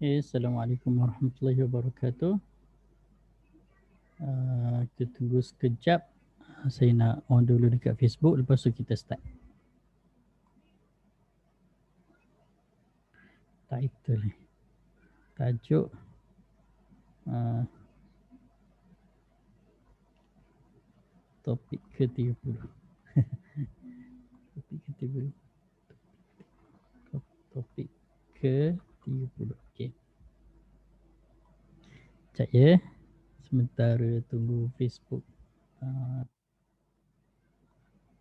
Assalamualaikum warahmatullahi wabarakatuh. Kita tunggu sekejap. Saya nak on dulu dekat Facebook, lepas tu kita start. Title ni, tajuk topik ke-30. Topik ke-30. Topik ke-30. Okey. Sekejap ya. Sementara tunggu Facebook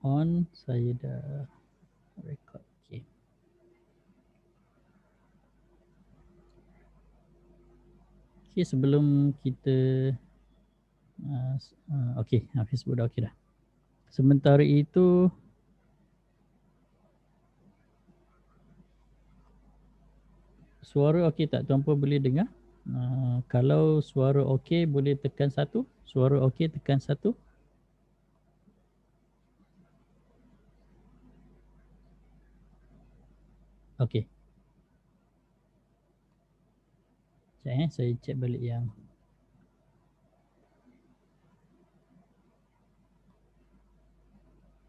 on, saya dah record. Okey. Okey, sebelum kita okey, Facebook dah okey dah. Sementara itu suara okey tak? Tuan-puan boleh dengar? Kalau suara okey boleh tekan 1. Suara okey tekan 1. Okey. Sekejap saya check balik yang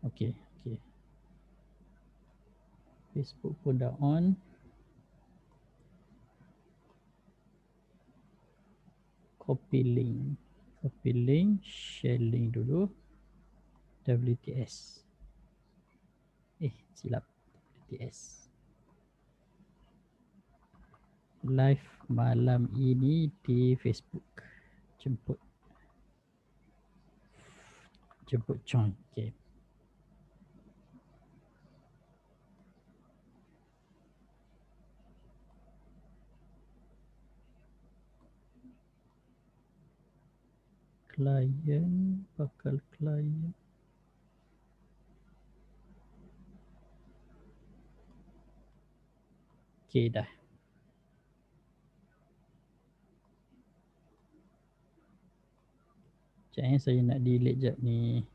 okey. Facebook pun dah on. Copy link, share link dulu. WTS. Silap. WTS. Live malam ini di Facebook. Jemput join. Okey. Klien, bakal klien. Okey dah. Sekejap saya nak delete jap ni.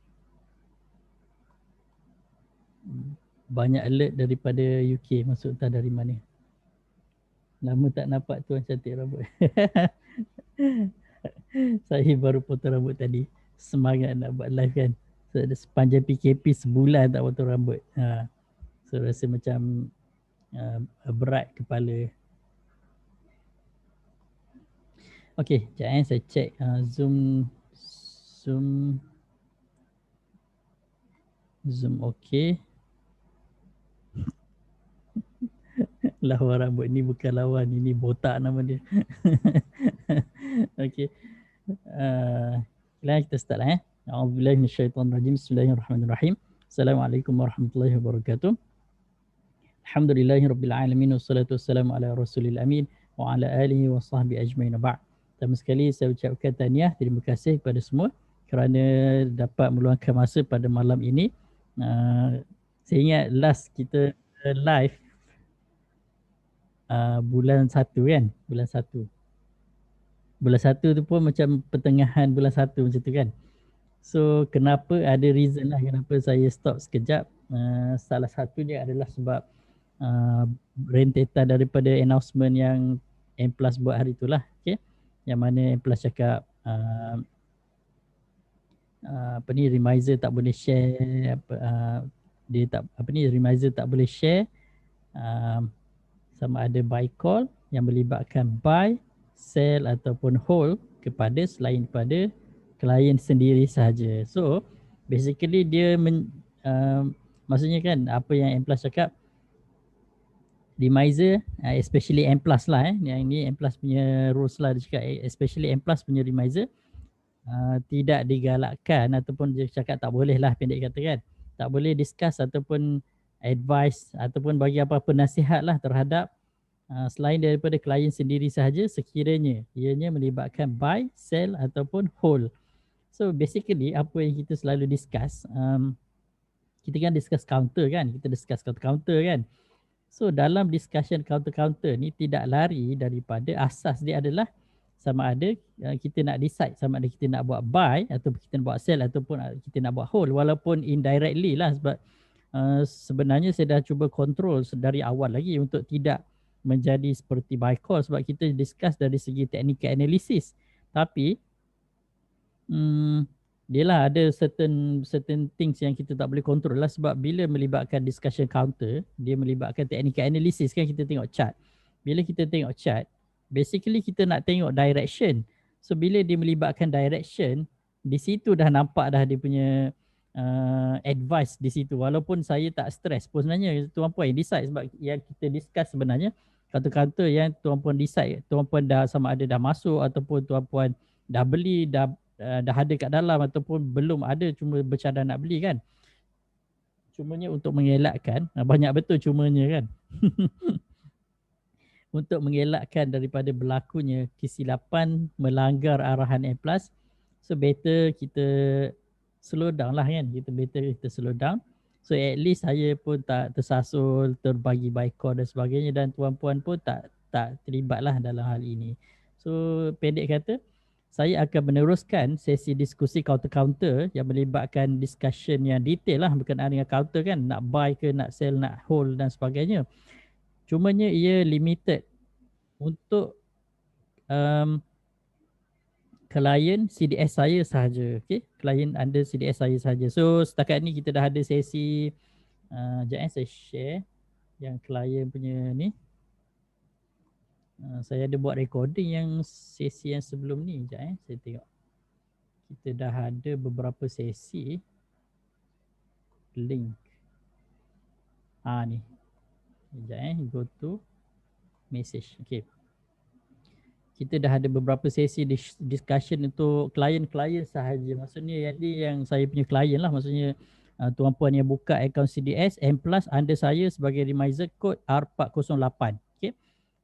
Banyak alert daripada UK, masuk entah dari mana. Lama tak nampak tuan cantik rambut. Saya baru potong rambut tadi. Semangat nak buat live kan. So, sepanjang PKP sebulan tak potong rambut. So rasa macam berat kepala. Okey, sekejap saya check Zoom okey. Lawan rambut ni bukan lawan, ini botak nama dia. Okey. Kita start lah. A'udzubillahi minasyaitonirrajim. Bismillahirrahmanirrahim. Assalamualaikum warahmatullahi wabarakatuh. Alhamdulillahirabbil alamin wassalatu wassalamu ala rasulil amin wa ala alihi wa sahbihi ajmain. Ba'd. Pertama sekali saya ucapkan tahniah, terima kasih kepada semua kerana dapat meluangkan masa pada malam ini. Saya ingat last kita live bulan 1 kan? Bulan 1 tu pun macam pertengahan bulan 1 macam tu kan? So kenapa, ada reason lah kenapa saya stop sekejap. Salah satunya adalah sebab rentetan daripada announcement yang M+ buat hari itulah. Okay? Yang mana M+ cakap Remizer tak boleh share, dia tak Remizer tak boleh share sama ada buy call yang melibatkan buy, sell ataupun hold kepada selain daripada klien sendiri sahaja. So basically dia maksudnya kan apa yang M+ cakap, Remizer especially M+ lah yang ni M+ punya rules lah, dia cakap especially M+ punya Remizer tidak digalakkan ataupun dia cakap tak boleh lah, pendek kata kan, tak boleh discuss ataupun advice ataupun bagi apa-apa nasihat lah terhadap selain daripada klien sendiri sahaja sekiranya ianya melibatkan buy, sell ataupun hold. So basically apa yang kita selalu discuss, kita kan discuss counter kan, kita discuss counter kan. So dalam discussion counter ni tidak lari daripada asas dia adalah sama ada kita nak decide sama ada kita nak buat buy ataupun kita nak buat sell ataupun kita nak buat hold, walaupun indirectly lah sebab sebenarnya saya dah cuba control dari awal lagi untuk tidak menjadi seperti buy call sebab kita discuss dari segi technical analysis. Tapi dia lah ada certain things yang kita tak boleh control lah sebab bila melibatkan discussion counter, dia melibatkan technical analysis kan, kita tengok chart. Bila kita tengok chart, basically kita nak tengok direction. So bila dia melibatkan direction, di situ dah nampak dah dia punya advice di situ. Walaupun saya tak stress pun sebenarnya, tuan puan yang decide sebab yang kita discuss sebenarnya counter-counter yang tuan puan decide, tuan puan dah sama ada dah masuk ataupun tuan puan dah beli, dah ada kat dalam ataupun belum ada cuma bercadang nak beli kan. Cumanya untuk mengelakkan, banyak betul cumanya kan. Untuk mengelakkan daripada berlakunya kesilapan melanggar arahan M+, so better kita slow down lah kan. Kita slow down. So at least saya pun tak tersasul, terbagi by call dan sebagainya, dan tuan-puan pun tak terlibat lah dalam hal ini. So pendek kata, saya akan meneruskan sesi diskusi counter-counter yang melibatkan discussion yang detail lah berkenaan dengan counter kan, nak buy ke, nak sell, nak hold dan sebagainya. Cumanya ia limited untuk klien CDS saya sahaja. Okay? Klien under CDS saya sahaja. So setakat ni kita dah ada sesi, sekejap saya share yang klien punya ni. Saya ada buat recording yang sesi yang sebelum ni. Sekejap saya tengok. Kita dah ada beberapa sesi. Link. Ni. Sekejap go to message. Okay. Kita dah ada beberapa sesi discussion untuk klien-klien sahaja. Maksudnya yang saya punya klien lah. Maksudnya tuan puan yang buka akaun CDS M+ under saya sebagai remiser kod R408. Okay.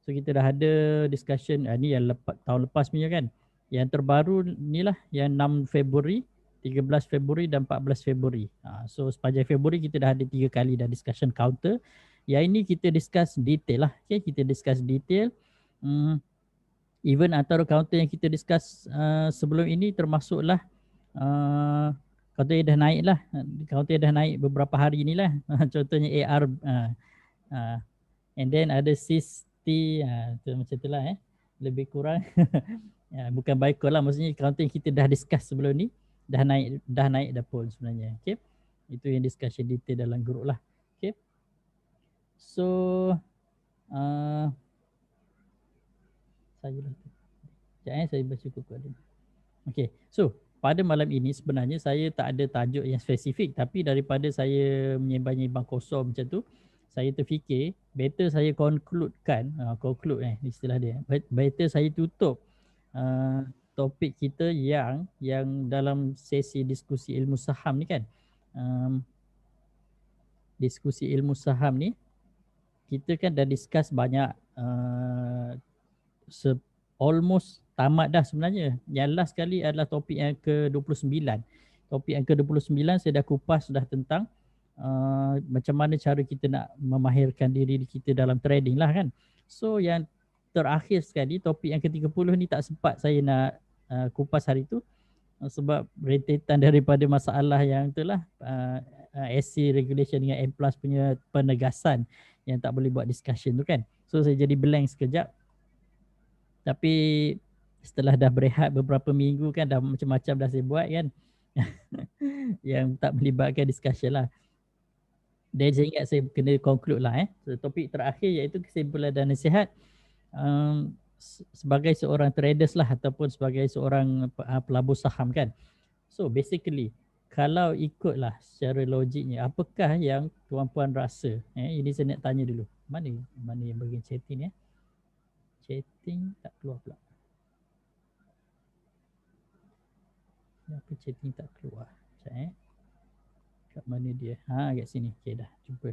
So kita dah ada discussion, ni yang tahun lepas punya kan. Yang terbaru ni lah yang 6 Februari, 13 Februari dan 14 Februari. So sepanjang Februari kita dah ada 3 kali dah discussion counter. Yang ini kita discuss detail lah. Okay, kita discuss detail. Even antara counter yang kita discuss sebelum ini termasuklah counter yang dah naik lah. Counter yang dah naik beberapa hari ni lah. Contohnya AR. And then ada CIST. Macam tu lah lebih kurang. Bukan buy call lah. Maksudnya counter yang kita dah discuss sebelum ni dah naik dah pun sebenarnya. Okay. Itu yang discussion detail dalam group lah. Okay. So saya baca kuku ada. Okay, so pada malam ini sebenarnya saya tak ada tajuk yang spesifik, tapi daripada saya menyembang-nyembang kosong macam tu, saya terfikir better saya conclude istilah dia. Better saya tutup topik kita yang dalam sesi diskusi ilmu saham ni kan. Diskusi ilmu saham ni kita kan dah discuss banyak, almost tamat dah sebenarnya. Yang last kali adalah topik yang ke-29. Topik yang ke-29 saya dah kupas dah tentang macam mana cara kita nak memahirkan diri kita dalam trading lah kan. So yang terakhir sekali topik yang ke-30 ni tak sempat saya nak kupas hari tu sebab rentetan daripada masalah yang itulah SC regulation dengan M+ punya penegasan yang tak boleh buat discussion tu kan. So saya jadi blank sekejap. Tapi setelah dah berehat beberapa minggu kan, dah macam-macam dah saya buat kan. Yang tak melibatkan discussion lah. Dan saya ingat saya kena conclude lah So, topik terakhir iaitu kesimpulan dan nasihat sebagai seorang traders lah ataupun sebagai seorang pelabur saham kan. So basically kalau ikutlah secara logiknya, apakah yang tuan-puan rasa? Ini saya nak tanya dulu. Mana yang bagian chatting Chatting tak keluar pula. Kenapa chatting tak keluar? Sekejap Kat mana dia? Kat sini. Okay dah. Jumpa.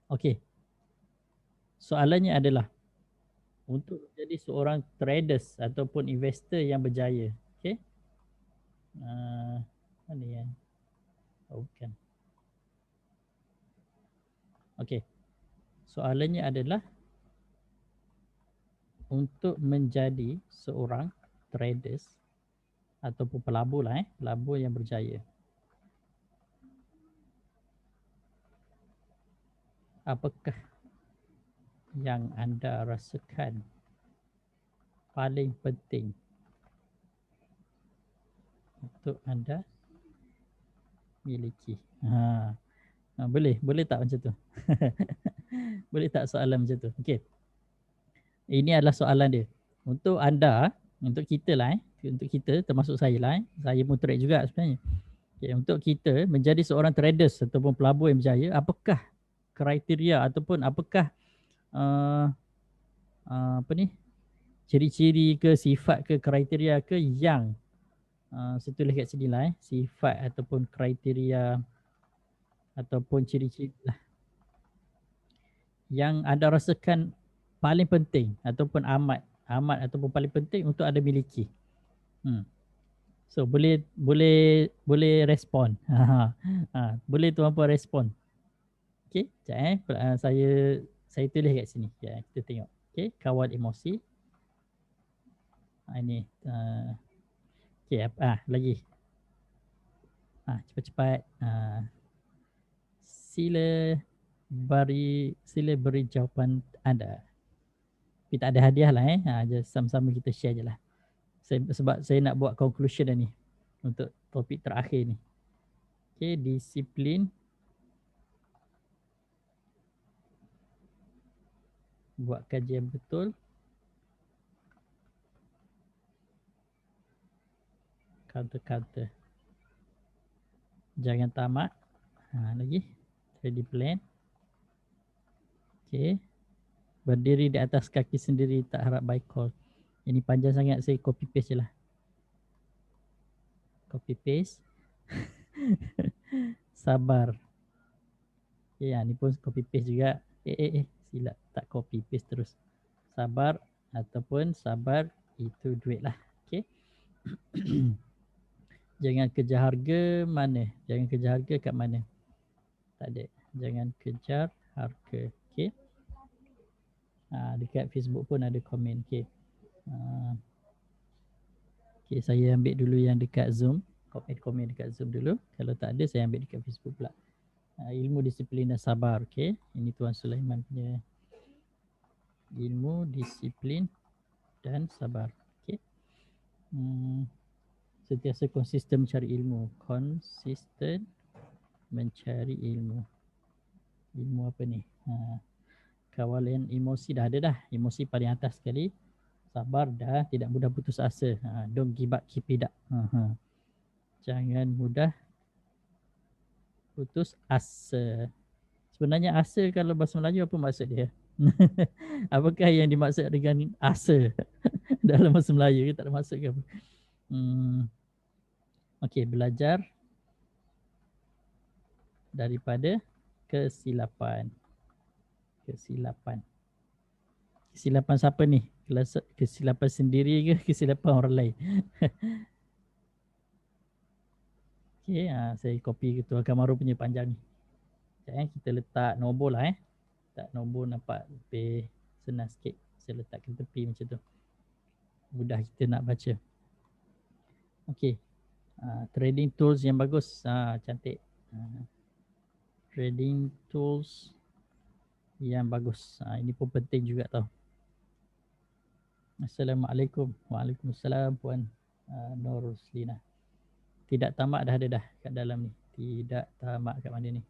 Okay. Soalannya adalah untuk menjadi seorang traders ataupun investor yang berjaya. Okay. Mana yang? Bukan. Okay. Soalannya adalah untuk menjadi seorang traders ataupun pelabur lah pelabur yang berjaya. Apakah yang anda rasakan paling penting untuk anda miliki. Boleh tak macam tu? Boleh tak soalan macam tu? Okey. Ini adalah soalan dia. Untuk anda, untuk kita lah untuk kita termasuk saya lah saya pun trade juga sebenarnya. Okay, untuk kita menjadi seorang traders ataupun pelabur yang berjaya, apakah kriteria ataupun apakah uh, apa ni, ciri-ciri ke, sifat ke, kriteria ke yang saya tulis kat sini lah sifat ataupun kriteria ataupun ciri-ciri lah yang anda rasakan paling penting ataupun amat ataupun paling penting untuk anda miliki. So boleh respon. Boleh tuan puan respon. Okey, sekejap saya tulis kat sini. Ya, kita tengok. Okey, kawal emosi. Ini okey, lagi. Cepat-cepat. Sila beri jawapan anda. Tapi tak ada hadiah lah just sama-sama kita share je lah. Sebab saya nak buat conclusion dah ni untuk topik terakhir ni. Okey, disiplin. Buat kajian betul. Counter. Jangan tamak. Lagi. Ready plan. Okey. Berdiri di atas kaki sendiri, tak harap buy call. Ini panjang sangat, saya copy paste je lah. Copy paste. Sabar. Okay, ni pun copy paste juga. Silap, tak copy paste terus. Sabar ataupun sabar itu duit lah. Okay. Jangan kejar harga mana? Jangan kejar harga kat mana? Tak ada. Jangan kejar harga. Okay. Dekat Facebook pun ada komen. Okay. Okay, saya ambil dulu yang dekat Zoom. Komen dekat Zoom dulu. Kalau tak ada, saya ambil dekat Facebook pula. Ilmu, disiplin dan sabar. Okay. Ini Tuan Sulaiman punya. Ilmu, disiplin dan sabar. Okay. Sentiasa konsisten mencari ilmu. Konsisten mencari ilmu. Ilmu apa ni? Kawalan emosi dah ada dah. Emosi paling atas sekali. Sabar dah. Tidak mudah putus asa. Don't give up, keep it up. Jangan mudah putus asa. Sebenarnya asa kalau bahasa Melayu apa maksud dia? Apakah yang dimaksud dengan asa dalam bahasa Melayu? Tak ada maksud ke apa? Okey, belajar daripada kesilapan. Kesilapan siapa ni? Kesilapan sendiri ke kesilapan orang lain? Okey, saya copy Tuan Kamaru punya panjang ni. Kita letak nombor lah Tak nombor nampak lebih senang sikit. Saya letak ke tepi macam tu. Mudah kita nak baca. Okey. Trading tools yang bagus. Cantik. Trading tools yang bagus. Ini pun penting juga tau. Assalamualaikum. Waalaikumsalam Puan Nur Ruslina. Tidak tamak dah ada dah kat dalam ni. Tidak tamak kat mana ni?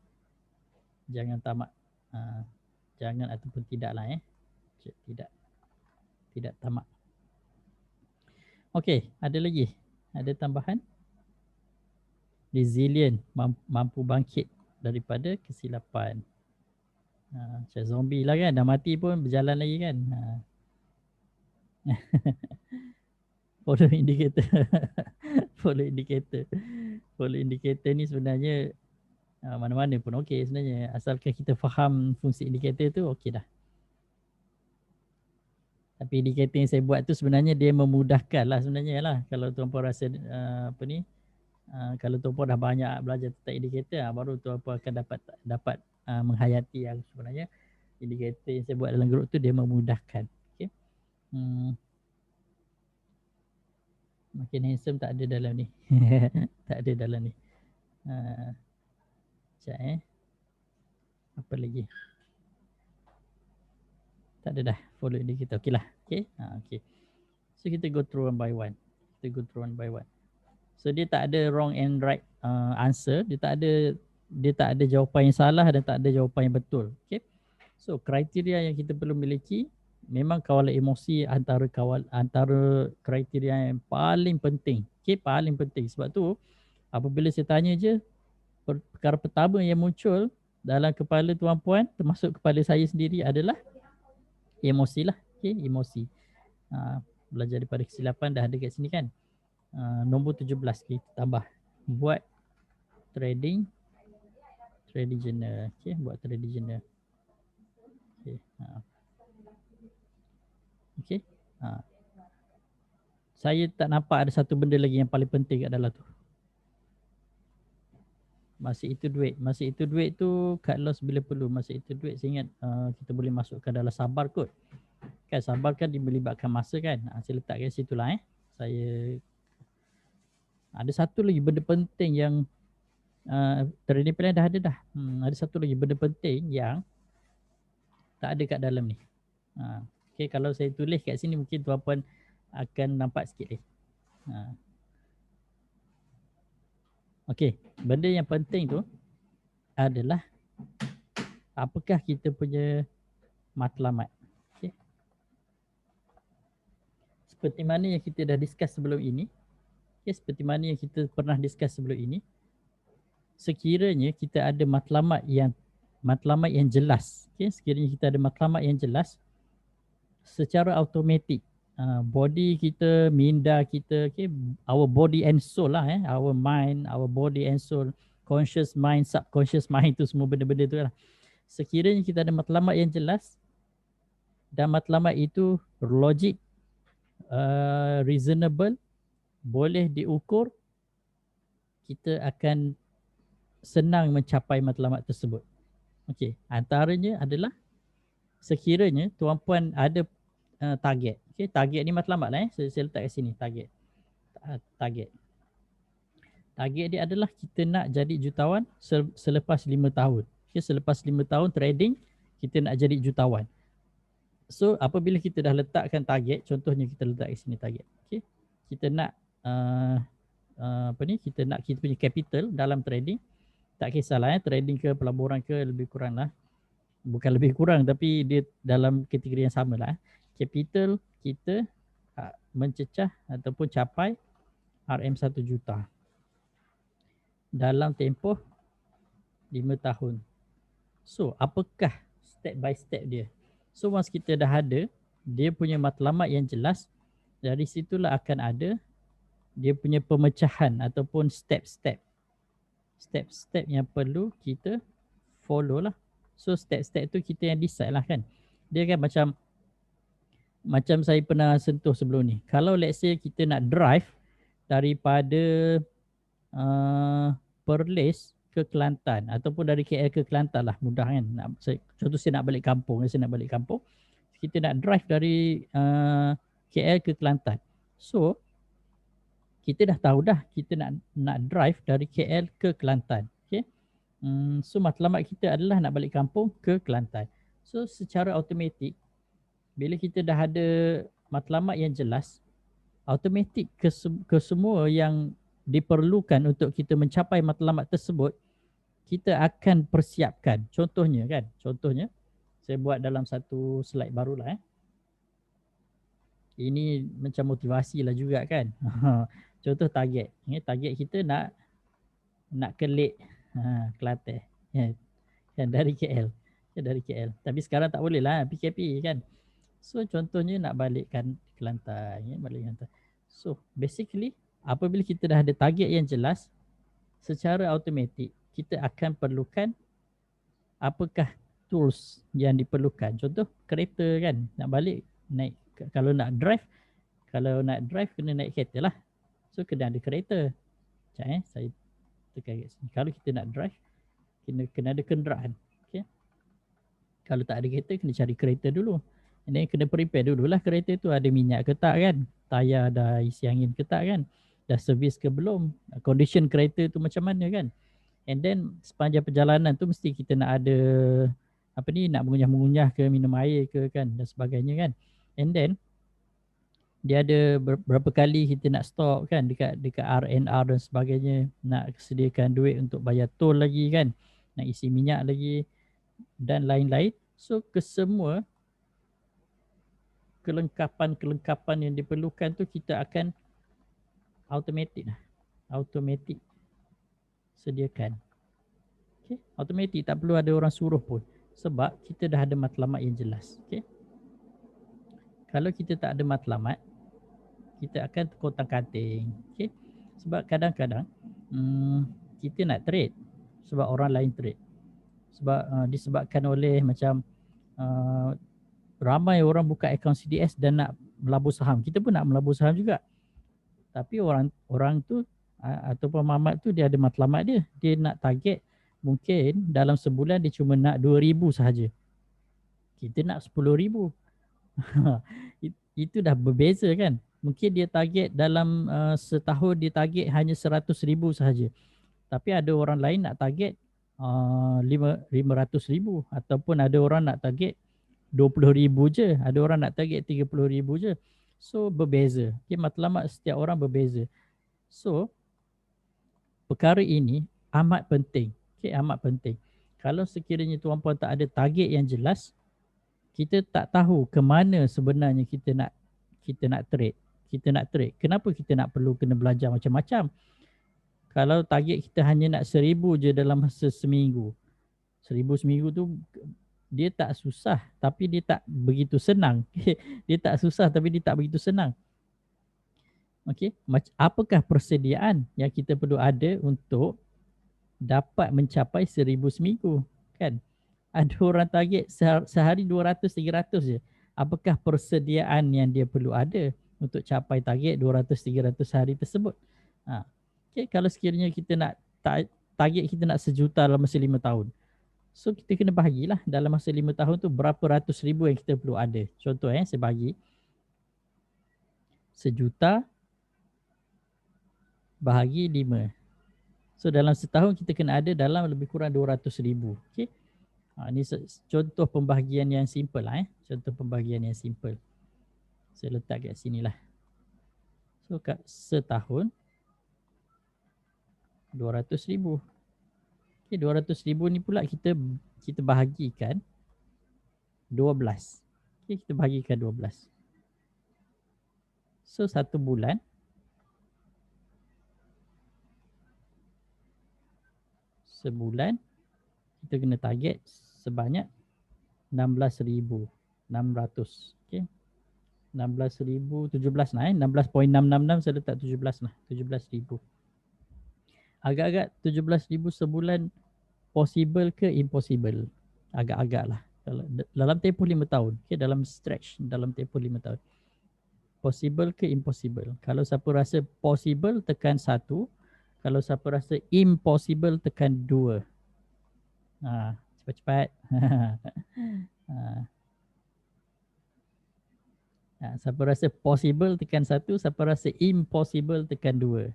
Jangan tamak. Jangan ataupun tidak lah Tidak tamak. Okey, ada lagi? Ada tambahan? Resilient, mampu bangkit daripada kesilapan. Macam zombie lah kan, dah mati pun berjalan lagi kan. Follow indicator. Follow indicator ni sebenarnya mana-mana pun okey sebenarnya. Asalkan kita faham fungsi indikator tu okey dah. Tapi indikator yang saya buat tu sebenarnya dia memudahkan lah sebenarnya lah. Kalau tuan-puan rasa kalau tuan-puan dah banyak belajar tentang indikator, baru tuan-puan akan dapat menghayati yang sebenarnya indikator yang saya buat dalam grup tu dia memudahkan. Okay. Makin handsome tak ada dalam ni. Tak ada dalam ni. Sekejap Apa lagi? Tak ada dah follow indicator. Okey lah. Okey. Okey. So kita go through one by one. So dia tak ada wrong and right answer. Dia tak ada jawapan yang salah dan tak ada jawapan yang betul. Okey. So kriteria yang kita perlu miliki, memang kawalan emosi antara kriteria yang paling penting. Okey, paling penting. Sebab tu apabila saya tanya je, perkara pertama yang muncul dalam kepala tuan-puan, termasuk kepala saya sendiri, adalah emosi lah. Okey, emosi. Belajar daripada kesilapan dah ada kat sini kan. Nombor 17 kita tambah. Buat trading journal. Okey, buat trading journal. Okey. Okey. Saya tak nampak ada satu benda lagi yang paling penting kat dalam tu. Masih itu duit tu cut loss bila perlu. Masih itu duit saya ingat kita boleh masukkan dalam sabar kot. Kan sabar kan melibatkan masa kan. Saya letak kat situ lah Saya ada satu lagi benda penting yang trading plan dah ada dah. Ada satu lagi benda penting yang tak ada kat dalam ni. Okay, kalau saya tulis kat sini mungkin tuan-puan akan nampak sikit ni. Okey, benda yang penting tu adalah apakah kita punya matlamat. Okay. Seperti mana yang kita dah discuss sebelum ini, seperti mana yang kita pernah discuss sebelum ini, sekiranya kita ada matlamat yang jelas, sekiranya kita ada matlamat yang jelas, secara automatik body kita, minda kita, our body and soul lah, our mind, our body and soul, conscious mind, subconscious mind, tu semua benda-benda tu lah. Sekiranya kita ada matlamat yang jelas dan matlamat itu logik, reasonable, boleh diukur, kita akan senang mencapai matlamat tersebut. Okey, antaranya adalah sekiranya tuan-puan ada target. Okey, target ni matlamat lah saya letak kat sini target. Target dia adalah kita nak jadi jutawan selepas 5 tahun. Okey, selepas 5 tahun trading kita nak jadi jutawan. So apabila kita dah letakkan target, contohnya kita letak kat sini target. Okey. Kita nak kita nak kita punya capital dalam trading. Tak kisahlah trading ke pelaburan ke, lebih kurang lah. Bukan lebih kurang tapi dia dalam kategori yang sama lah. Capital kita mencecah ataupun capai RM1 juta dalam tempoh 5 tahun. So apakah step by step dia? So once kita dah ada dia punya matlamat yang jelas, dari situlah akan ada dia punya pemecahan ataupun step-step yang perlu kita follow lah. So step-step tu kita yang decide lah kan. Dia kan macam saya pernah sentuh sebelum ni. Kalau let's say kita nak drive daripada Perlis ke Kelantan ataupun dari KL ke Kelantan lah, mudah kan. Contoh saya nak balik kampung, kita nak drive dari KL ke Kelantan. So kita dah tahu dah kita nak drive dari KL ke Kelantan. Okay. So matlamat kita adalah nak balik kampung ke Kelantan. So secara automatik bila kita dah ada matlamat yang jelas, automatik ke semua yang diperlukan untuk kita mencapai matlamat tersebut, kita akan persiapkan. Contohnya saya buat dalam satu slide barulah. Ini macam motivasi lah juga kan. Contoh target. Target kita nak kelik Kelantan. Dari KL. Tapi sekarang tak boleh lah PKP kan. So contohnya nak balikkan Kelantan. So basically apabila kita dah ada target yang jelas, secara automatik kita akan perlukan apakah tools yang diperlukan. Contoh kereta kan, nak balik naik, kalau nak drive kena naik kereta lah. So kena ada kereta. Sekejap saya tekan kat sini. Kalau kita nak drive kena ada kenderaan. Okay. Kalau tak ada kereta kena cari kereta dulu. And then kena prepare dululah kereta tu ada minyak ke tak kan, tayar dah isi angin ke tak kan, dah servis ke belum, condition kereta tu macam mana kan. And then sepanjang perjalanan tu mesti kita nak ada apa ni, nak mengunyah-mengunyah ke, minum air ke kan dan sebagainya kan. And then dia ada berapa kali kita nak stop kan dekat R&R dan sebagainya, nak sediakan duit untuk bayar tol lagi kan, nak isi minyak lagi dan lain-lain. So kesemua kelengkapan yang diperlukan tu kita akan automatic sediakan. Okay? Automatic, tak perlu ada orang suruh pun sebab kita dah ada matlamat yang jelas. Okay? Kalau kita tak ada matlamat, kita akan terkotang-kating. Okay? Sebab kadang-kadang kita nak trade sebab orang lain trade. Sebab disebabkan oleh macam ramai orang buka akaun CDS dan nak melabur saham. Kita pun nak melabur saham juga. Tapi orang tu ataupun mamat tu dia ada matlamat dia. Dia nak target mungkin dalam sebulan dia cuma nak 2,000 sahaja. Kita nak 10,000. Itu dah berbeza kan. Mungkin dia target dalam setahun dia target hanya 100,000 sahaja. Tapi ada orang lain nak target 500,000 ataupun ada orang nak target 20,000 je, ada orang nak target 30,000 je. So berbeza. Okay, matlamat setiap orang berbeza. So perkara ini amat penting. Okay, amat penting. Kalau sekiranya tuan-puan tak ada target yang jelas, kita tak tahu ke mana sebenarnya kita nak trade. Kenapa kita nak perlu kena belajar macam-macam? Kalau target kita hanya nak 1,000 je dalam masa seminggu. 1,000 seminggu tu dia tak susah tapi dia tak begitu senang. Dia tak susah tapi dia tak begitu senang. Okey, apakah persediaan yang kita perlu ada untuk dapat mencapai 1,000 seminggu kan? Ada orang target sehari 200 300 je. Apakah persediaan yang dia perlu ada untuk capai target 200 300 hari tersebut? Okey, kalau sekiranya kita nak target kita nak 1,000,000 dalam masa 5 tahun. So kita kena bahagilah dalam masa 5 tahun tu berapa ratus ribu yang kita perlu ada. Contoh saya bagi 1,000,000 bahagi 5. So dalam setahun kita kena ada dalam lebih kurang 200,000. Okay. Ini contoh pembahagian yang simple lah. Contoh pembahagian yang simple. Saya letak kat sini lah. So kat setahun 200,000. Okay, 200,000 ni pula kita bahagikan 12. Okay, kita bahagikan 12. So satu bulan sebulan kita kena target sebanyak 16,600. Okay. 16,000 17 lah 16.666 saya letak 17 lah. 17,000. Agak-agak 17,000 sebulan possible ke impossible? Agak-agak lah. Dalam tempoh 5 tahun. Okay, dalam stretch dalam tempoh 5 tahun. Possible ke impossible? Kalau siapa rasa possible tekan 1. Kalau siapa rasa impossible tekan 2. Cepat-cepat. Siapa rasa possible tekan 1, siapa rasa impossible tekan 2.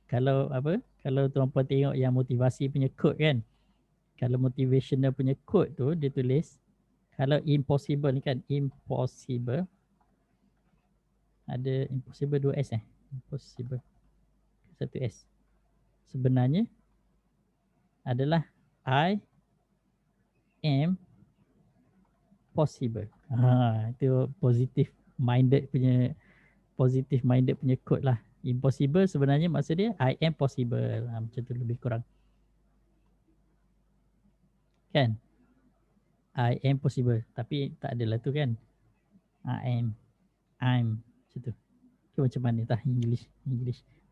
Kalau tuan-puan tengok yang motivasi punya code kan. Kalau motivational punya code tu dia tulis kalau impossible ni kan, impossible. Ada impossible 2S impossible 1S. Sebenarnya adalah I am possible. Itu positive minded punya code lah. Impossible sebenarnya maksud dia I am possible. Macam tu lebih kurang. Kan? I am possible. Tapi tak adalah tu kan. I'm macam tu. Okay, macam mana tah English.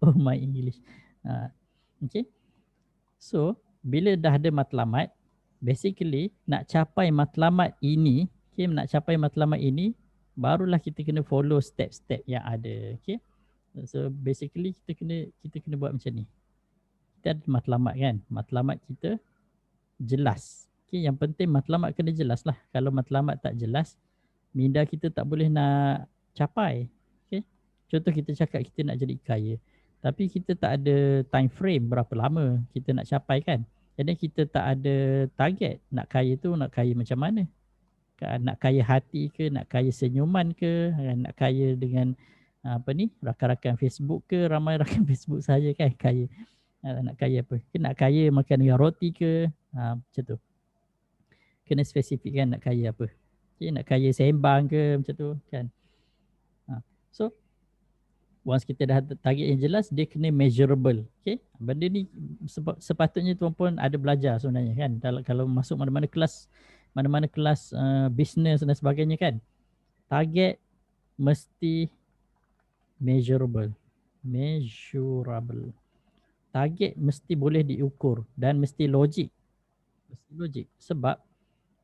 Oh my English. Okay. So bila dah ada matlamat, basically nak capai matlamat ini, okay, barulah kita kena follow step-step yang ada. Okay. So basically kita kena buat macam ni. Kita ada matlamat kan. Matlamat kita jelas. Okay, yang penting matlamat kena jelas lah. Kalau matlamat tak jelas, minda kita tak boleh nak capai. Okay. Contoh kita cakap kita nak jadi kaya. Tapi kita tak ada time frame berapa lama kita nak capai kan. Jadi kita tak ada target nak kaya tu nak kaya macam mana. Nak kaya hati ke, nak kaya senyuman ke, nak kaya dengan rakan-rakan Facebook ke, ramai rakan Facebook saja kan kaya. Nak kaya apa? Nak kaya makan dengan roti ke, macam tu. Kena spesifik kan nak kaya apa. Okay, nak kaya sembang ke macam tu kan. So once kita dah target yang jelas, dia kena measurable. Okay? Benda ni sepatutnya tuan pun ada belajar sebenarnya kan. Kalau masuk mana-mana kelas business dan sebagainya kan. Target mesti measurable. Target mesti boleh diukur dan mesti logik. Sebab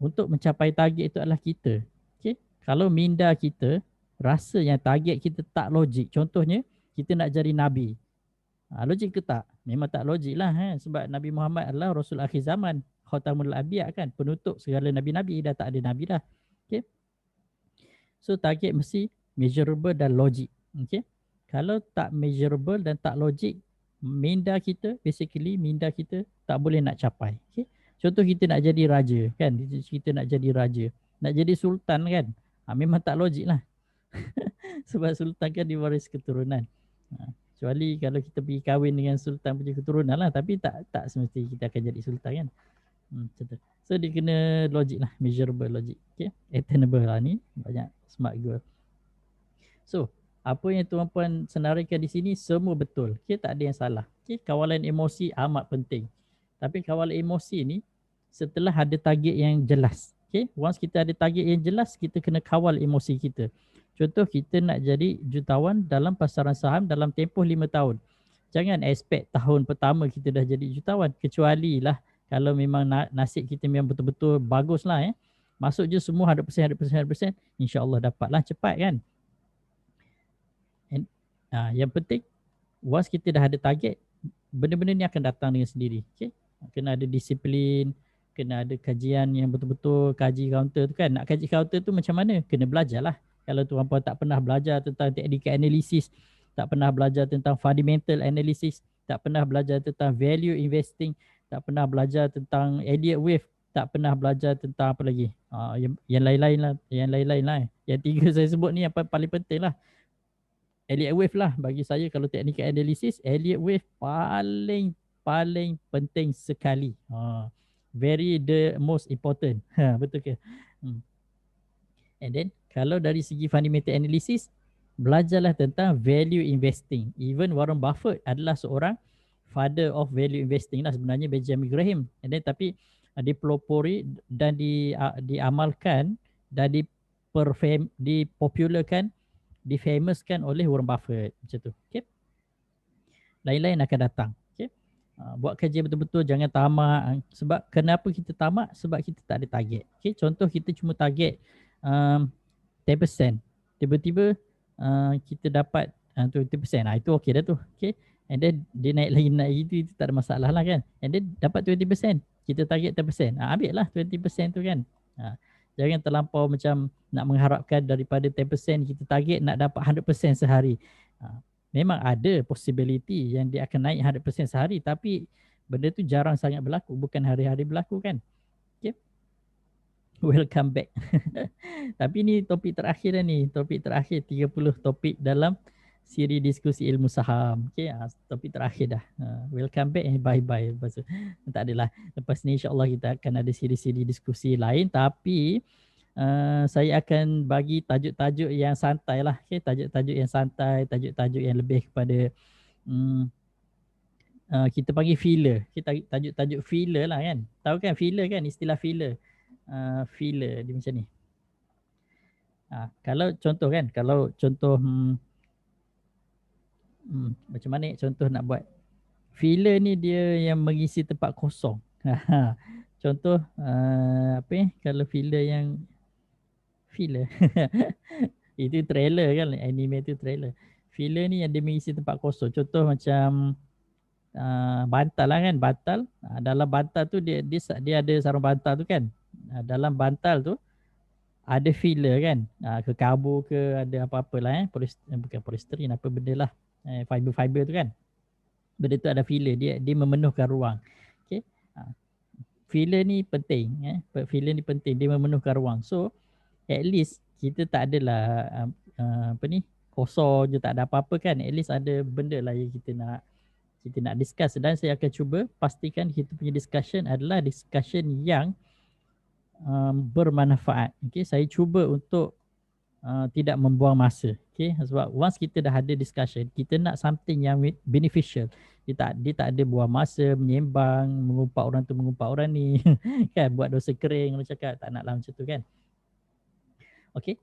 untuk mencapai target itu adalah kita. Okay? Kalau minda kita rasa yang target kita tak logik. Contohnya, kita nak jadi Nabi. Logik ke tak? Memang tak logik lah. Sebab Nabi Muhammad adalah Rasul akhir zaman. Khatamul Anbiya kan. Penutup segala Nabi-Nabi. Dah tak ada Nabi dah. Okay? So target mesti measurable dan logik. Okay? Kalau tak measurable dan tak logik, minda kita tak boleh nak capai. Okay? Contoh kita nak jadi raja kan. Kita nak jadi raja. Nak jadi sultan kan. Memang tak logik lah. Sebab sultan kan diwaris keturunan. Kecuali kalau kita pergi kahwin dengan sultan punya keturunan lah. Tapi tak semesti kita akan jadi sultan kan. So dia kena logik lah. Measurable logik. Okay? Attainable lah ni. Banyak smart goal. So apa yang tuan-puan senaraikan di sini semua betul. Okay? Tak ada yang salah. Okay? Kawalan emosi amat penting. Tapi kawalan emosi ni setelah ada target yang jelas. Okay? Once kita ada target yang jelas, kita kena kawal emosi kita. Contoh kita nak jadi jutawan dalam pasaran saham dalam tempoh 5 tahun. Jangan expect tahun pertama kita dah jadi jutawan. Kecuali lah kalau memang nasib kita memang betul-betul bagus lah. Masuk je semua 100%, insyaAllah dapatlah cepat kan. Yang penting, once kita dah ada target, benda-benda ni akan datang dengan sendiri. Okay? Kena ada disiplin, kena ada kajian yang betul-betul kaji counter tu kan. Nak kaji counter tu macam mana? Kena belajar lah. Kalau tuan-puan tak pernah belajar tentang teknik analisis, tak pernah belajar tentang fundamental analysis, tak pernah belajar tentang value investing, tak pernah belajar tentang Elliott Wave, tak pernah belajar tentang apa lagi? Yang lain-lain lah. Yang 3 saya sebut ni yang paling penting lah. Elliott Wave lah bagi saya kalau teknik analisis, Elliott Wave paling penting sekali. Very the most important. Betul ke? And then kalau dari segi fundamental analysis, belajarlah tentang value investing. Even Warren Buffett adalah seorang father of value investing lah sebenarnya, Benjamin Graham. And then tapi dipelopori dan diamalkan dan dipopularkan, difamouskan oleh Warren Buffett macam tu. Okay? Lain-lain akan datang. Okay? Buat kajian betul-betul, jangan tamak. Sebab kenapa kita tamak? Sebab kita tak ada target. Okay? Contoh kita cuma target 10%. Tiba-tiba kita dapat 20%. Itu okey dah tu. Okay? And then dia naik lagi itu tak ada masalah lah kan. And then dapat 20%. Kita target 10%. Ambil lah 20% tu kan. Jangan terlampau macam nak mengharapkan daripada 10% kita target nak dapat 100% sehari. Memang ada possibility yang dia akan naik 100% sehari, tapi benda tu jarang sangat berlaku. Bukan hari-hari berlaku kan. Okay? Welcome back. Tapi ni topik terakhir dah ni. Topik terakhir 30 topik dalam siri diskusi ilmu saham. Okay, topik terakhir dah. Welcome back and bye-bye. Tak adalah. Lepas ni insyaAllah kita akan ada siri-siri diskusi lain. Tapi saya akan bagi tajuk-tajuk yang santai lah. Okay, tajuk-tajuk yang santai. Tajuk-tajuk yang lebih kepada kita panggil filler. Okay, tajuk-tajuk filler lah kan. Tahu kan filler kan? Istilah filler. Filler dia macam ni. Kalau contoh kan, macam mana contoh nak buat filler ni, dia yang mengisi tempat kosong. Contoh kalau filler yang filler itu trailer kan, anime tu trailer. Filler ni yang dia mengisi tempat kosong. Contoh macam bantal lah kan, bantal. Dalam bantal tu dia ada sarung bantal tu kan. Dalam bantal tu ada filler kan, kekabur ke ada apa-apalah bukan polisterin, apa benda lah, fiber tu kan. Benda tu ada filler, dia memenuhkan ruang. Okay? filler ni penting. Filler ni penting, dia memenuhkan ruang. So at least kita tak adalah apa ni, kosong je, tak ada apa-apa kan. At least ada benda lah yang kita nak discuss, dan saya akan cuba pastikan kita punya discussion adalah discussion yang bermanfaat. Okay, saya cuba untuk tidak membuang masa. Okay, sebab once kita dah ada discussion, kita nak something yang beneficial. Dia tak ada buang masa, menyembang, mengumpat orang tu, mengumpat orang ni. Kan, buat dosa kering, orang cakap tak nak lah macam tu kan. Okay,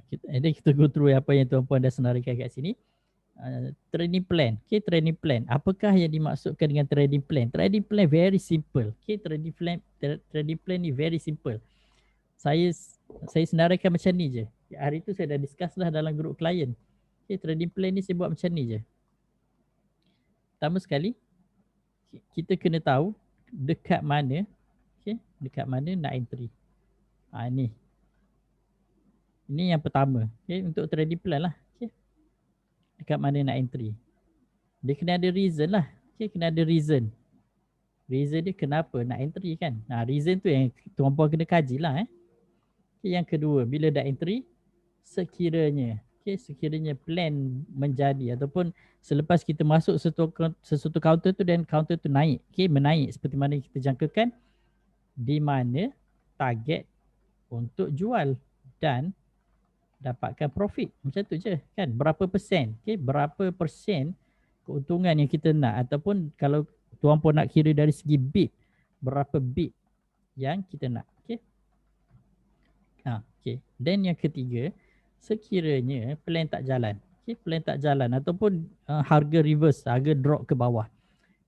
kita go through apa yang tuan-puan dah senaraikan kat sini. Training plan. Okay, training plan. Apakah yang dimaksudkan dengan training plan? Training plan very simple. Okay, training plan ni very simple. Saya senaraikan macam ni je. Hari tu saya dah discuss lah dalam grup klien. Okay, training plan ni saya buat macam ni je. Pertama sekali, kita kena tahu dekat mana, okay, dekat mana nak entry. Ni. Ini yang pertama. Okay, untuk training plan lah. Okay. Dekat mana nak entry. Dia kena ada reason lah. Okay, kena ada reason. Reason dia kenapa nak entry kan. Reason tu yang tuan-puan kena kaji lah. Okay, yang kedua, bila dah entry, sekiranya plan menjadi ataupun selepas kita masuk sesuatu counter tu dan counter tu naik, menaik seperti mana kita jangkakan, di mana target untuk jual dan dapatkan profit. Macam tu je kan, berapa persen, berapa persen keuntungan yang kita nak, ataupun kalau tuan-puan nak kira dari segi bid, berapa bid yang kita nak. Dan yang ketiga, sekiranya plan tak jalan, plan tak jalan ataupun harga reverse, harga drop ke bawah,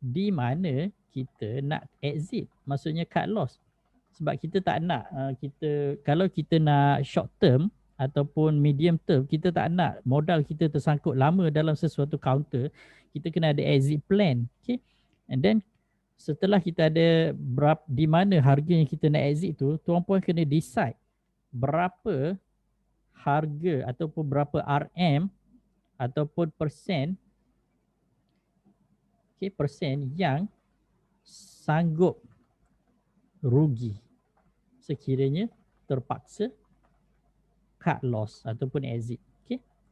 di mana kita nak exit, maksudnya cut loss. Sebab kita tak nak, kalau kita nak short term ataupun medium term, kita tak nak modal kita tersangkut lama dalam sesuatu counter, kita kena ada exit plan. And then setelah kita ada di mana harga yang kita nak exit tu, tuan-puan kena decide berapa harga ataupun berapa RM ataupun persen, persen yang sanggup rugi sekiranya terpaksa cut loss ataupun exit.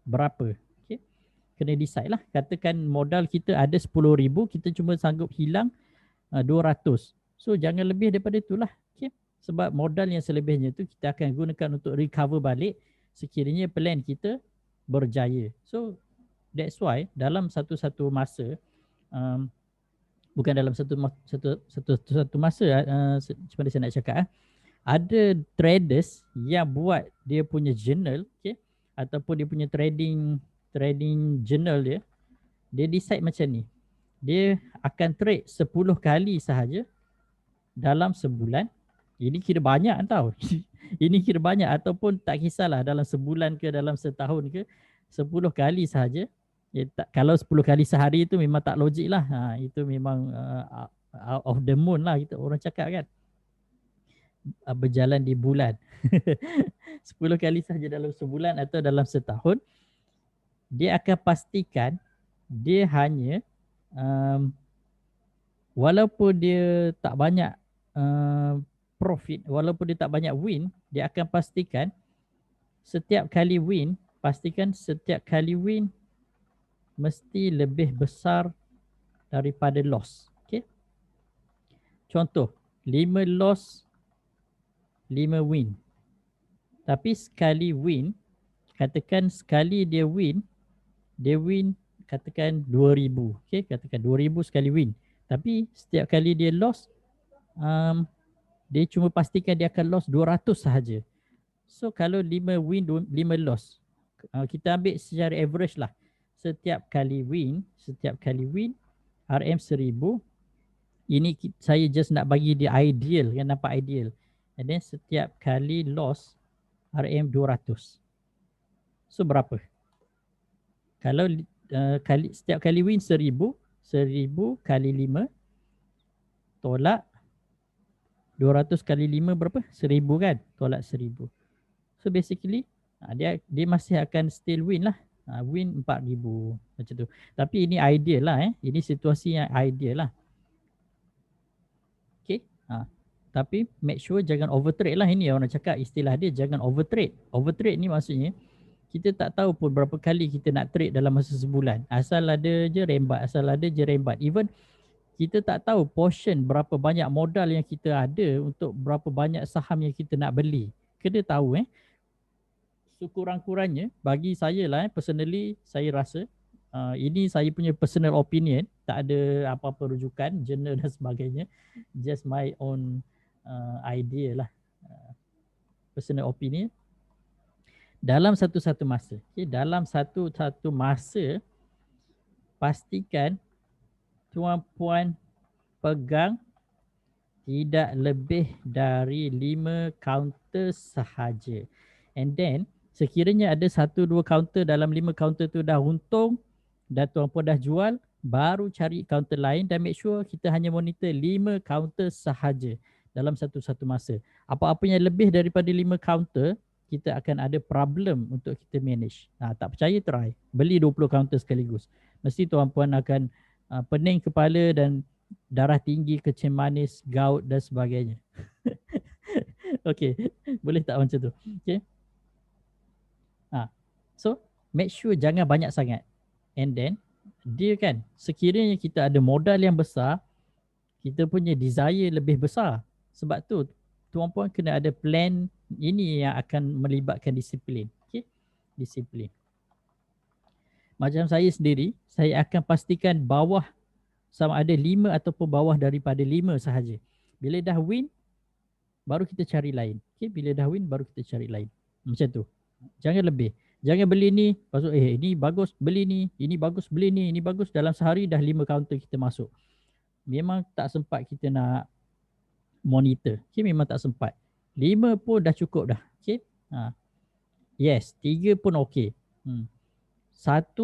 Berapa? Kena decide lah. Katakan modal kita ada 10,000, kita cuma sanggup hilang 200. So jangan lebih daripada itulah. Sebab modal yang selebihnya tu kita akan gunakan untuk recover balik sekiranya plan kita berjaya. So that's why dalam satu-satu masa, bukan dalam satu masa, macam mana saya nak cakap, ada traders yang buat dia punya journal, ataupun dia punya trading journal dia decide macam ni. Dia akan trade 10 kali sahaja dalam sebulan. Ini kira banyak tau. Ini kira banyak, ataupun tak kisahlah dalam sebulan ke dalam setahun ke, 10 kali sahaja. Kalau 10 kali sehari itu memang tak logik lah. Itu memang out of the moon lah, kita orang cakap kan. Berjalan di bulan. 10 kali sahaja dalam sebulan atau dalam setahun. Dia akan pastikan dia hanya walaupun dia tak banyak profit, walaupun dia tak banyak win, dia akan pastikan setiap kali win mesti lebih besar daripada loss. Contoh, 5 loss, 5 win. Tapi sekali win, katakan sekali dia win katakan 2,000. Katakan 2,000 sekali win. Tapi setiap kali dia loss, dia cuma pastikan dia akan loss 200 sahaja. So kalau 5 win, 5 loss, kita ambil secara average lah. Setiap kali win RM 1,000. Ini saya just nak bagi dia ideal, kan, nampak ideal. And then setiap kali loss RM 200. So berapa? Kalau setiap kali win 1,000 kali 5 tolak 200 kali 5 berapa? 1,000 kan? Tolak 1,000. So basically dia masih akan still win lah. Win 4,000 macam tu. Tapi ini ideal lah. Ini situasi yang ideal lah. Okay. Tapi make sure jangan overtrade lah. Ini orang cakap istilah dia, jangan overtrade. Overtrade ni maksudnya kita tak tahu pun berapa kali kita nak trade dalam masa sebulan. Asal ada je rembat, asal ada je rembat. Even kita tak tahu portion berapa banyak modal yang kita ada untuk berapa banyak saham yang kita nak beli. Kena tahu sekurang-kurangnya bagi saya lah personally saya rasa ini saya punya personal opinion, tak ada apa-apa rujukan, jurnal dan sebagainya. Just my own idea lah, personal opinion. Dalam satu-satu masa, dalam satu-satu masa pastikan tuan-puan pegang tidak lebih dari 5 kaunter sahaja. And then sekiranya ada 1-2 kaunter dalam 5 kaunter tu dah untung, dah tuan-puan dah jual, baru cari kaunter lain dan make sure kita hanya monitor 5 kaunter sahaja dalam satu-satu masa. Apa-apa yang lebih daripada 5 kaunter, kita akan ada problem untuk kita manage. Tak percaya try. Beli 20 kaunter sekaligus. Mesti tuan-puan akan pening kepala dan darah tinggi, kecil manis, gout dan sebagainya. Okey, boleh tak macam tu? Okey. So, make sure jangan banyak sangat. And then, dia kan, sekiranya kita ada modal yang besar, kita punya desire lebih besar. Sebab tu, tuan-puan kena ada plan ini yang akan melibatkan disiplin. Okey, disiplin. Macam saya sendiri, saya akan pastikan bawah sama ada 5 ataupun bawah daripada 5 sahaja. Bila dah win, baru kita cari lain. Okay? Bila dah win, baru kita cari lain. Macam tu. Jangan lebih. Jangan beli ni, pasal ini bagus beli ni, ini bagus beli ni, ini bagus. Dalam sehari dah 5 kaunter kita masuk. Memang tak sempat kita nak monitor. Okay? Memang tak sempat. 5 pun dah cukup dah. Okay? Yes, 3 pun okey. 1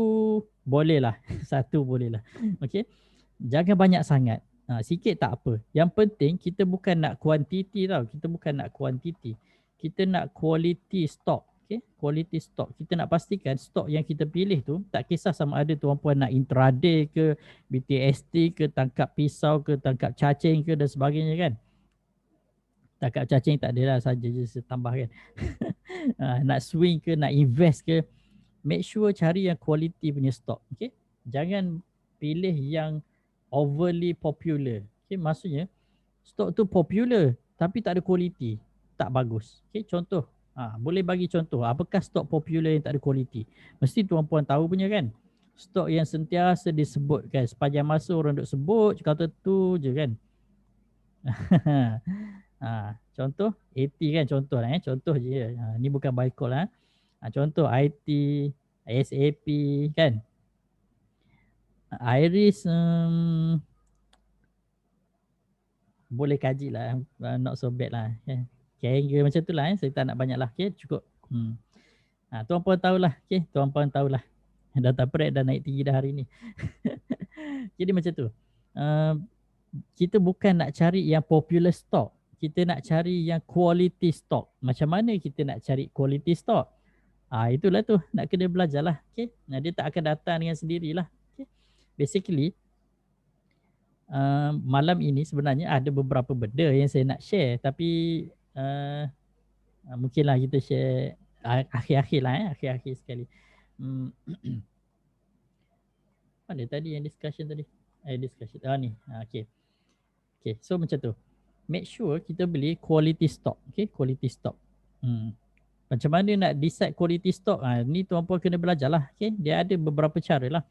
boleh lah. 1 boleh lah. Okay? Jangan banyak sangat. Sikit tak apa. Yang penting kita bukan nak kuantiti tau. Kita bukan nak kuantiti. Kita nak quality stock. Okay? Quality stock. Kita nak pastikan stok yang kita pilih tu, tak kisah sama ada tuan-puan nak intraday ke, BTST ke, tangkap pisau ke, tangkap cacing ke dan sebagainya kan. Tangkap cacing tak adalah, saja je saya tambah kan. Nak swing ke, nak invest ke, make sure cari yang quality punya stok. Okay? Jangan pilih yang overly popular. Okay, maksudnya stok tu popular tapi tak ada quality, tak bagus. Okay, contoh, boleh bagi contoh, apakah stok popular yang tak ada quality? Mesti tuan-puan tahu punya kan. Stok yang sentiasa disebutkan, sepanjang masa orang duk sebut, kata tu je kan. Contoh, AT kan contoh lah. Contoh je. Ni bukan buy call lah. Contoh IT, SAP kan. Iris boleh kaji lah, not so bad lah. Kira macam tu lah, saya tak nak banyak lah. Okay, cukup. Tuan-puan tahulah. Okay, tuan-puan tahulah. Data prep dah naik tinggi dah hari ni. Jadi macam tu. Kita bukan nak cari yang popular stock. Kita nak cari yang quality stock. Macam mana kita nak cari quality stock? Itulah tu, nak kena belajar lah. Okay? Dia tak akan datang dengan sendirilah. Okay? Basically, malam ini sebenarnya ada beberapa benda yang saya nak share, tapi mungkinlah kita share akhir-akhir lah, akhir-akhir sekali. Mana tadi yang discussion tadi? Discussion. Ni. Okay. Okay, so macam tu. Make sure kita beli quality stock. Okay, quality stock. Macam mana nak decide quality stock? Ni tuan-puan kena belajar lah. Okay, dia ada beberapa cara lah.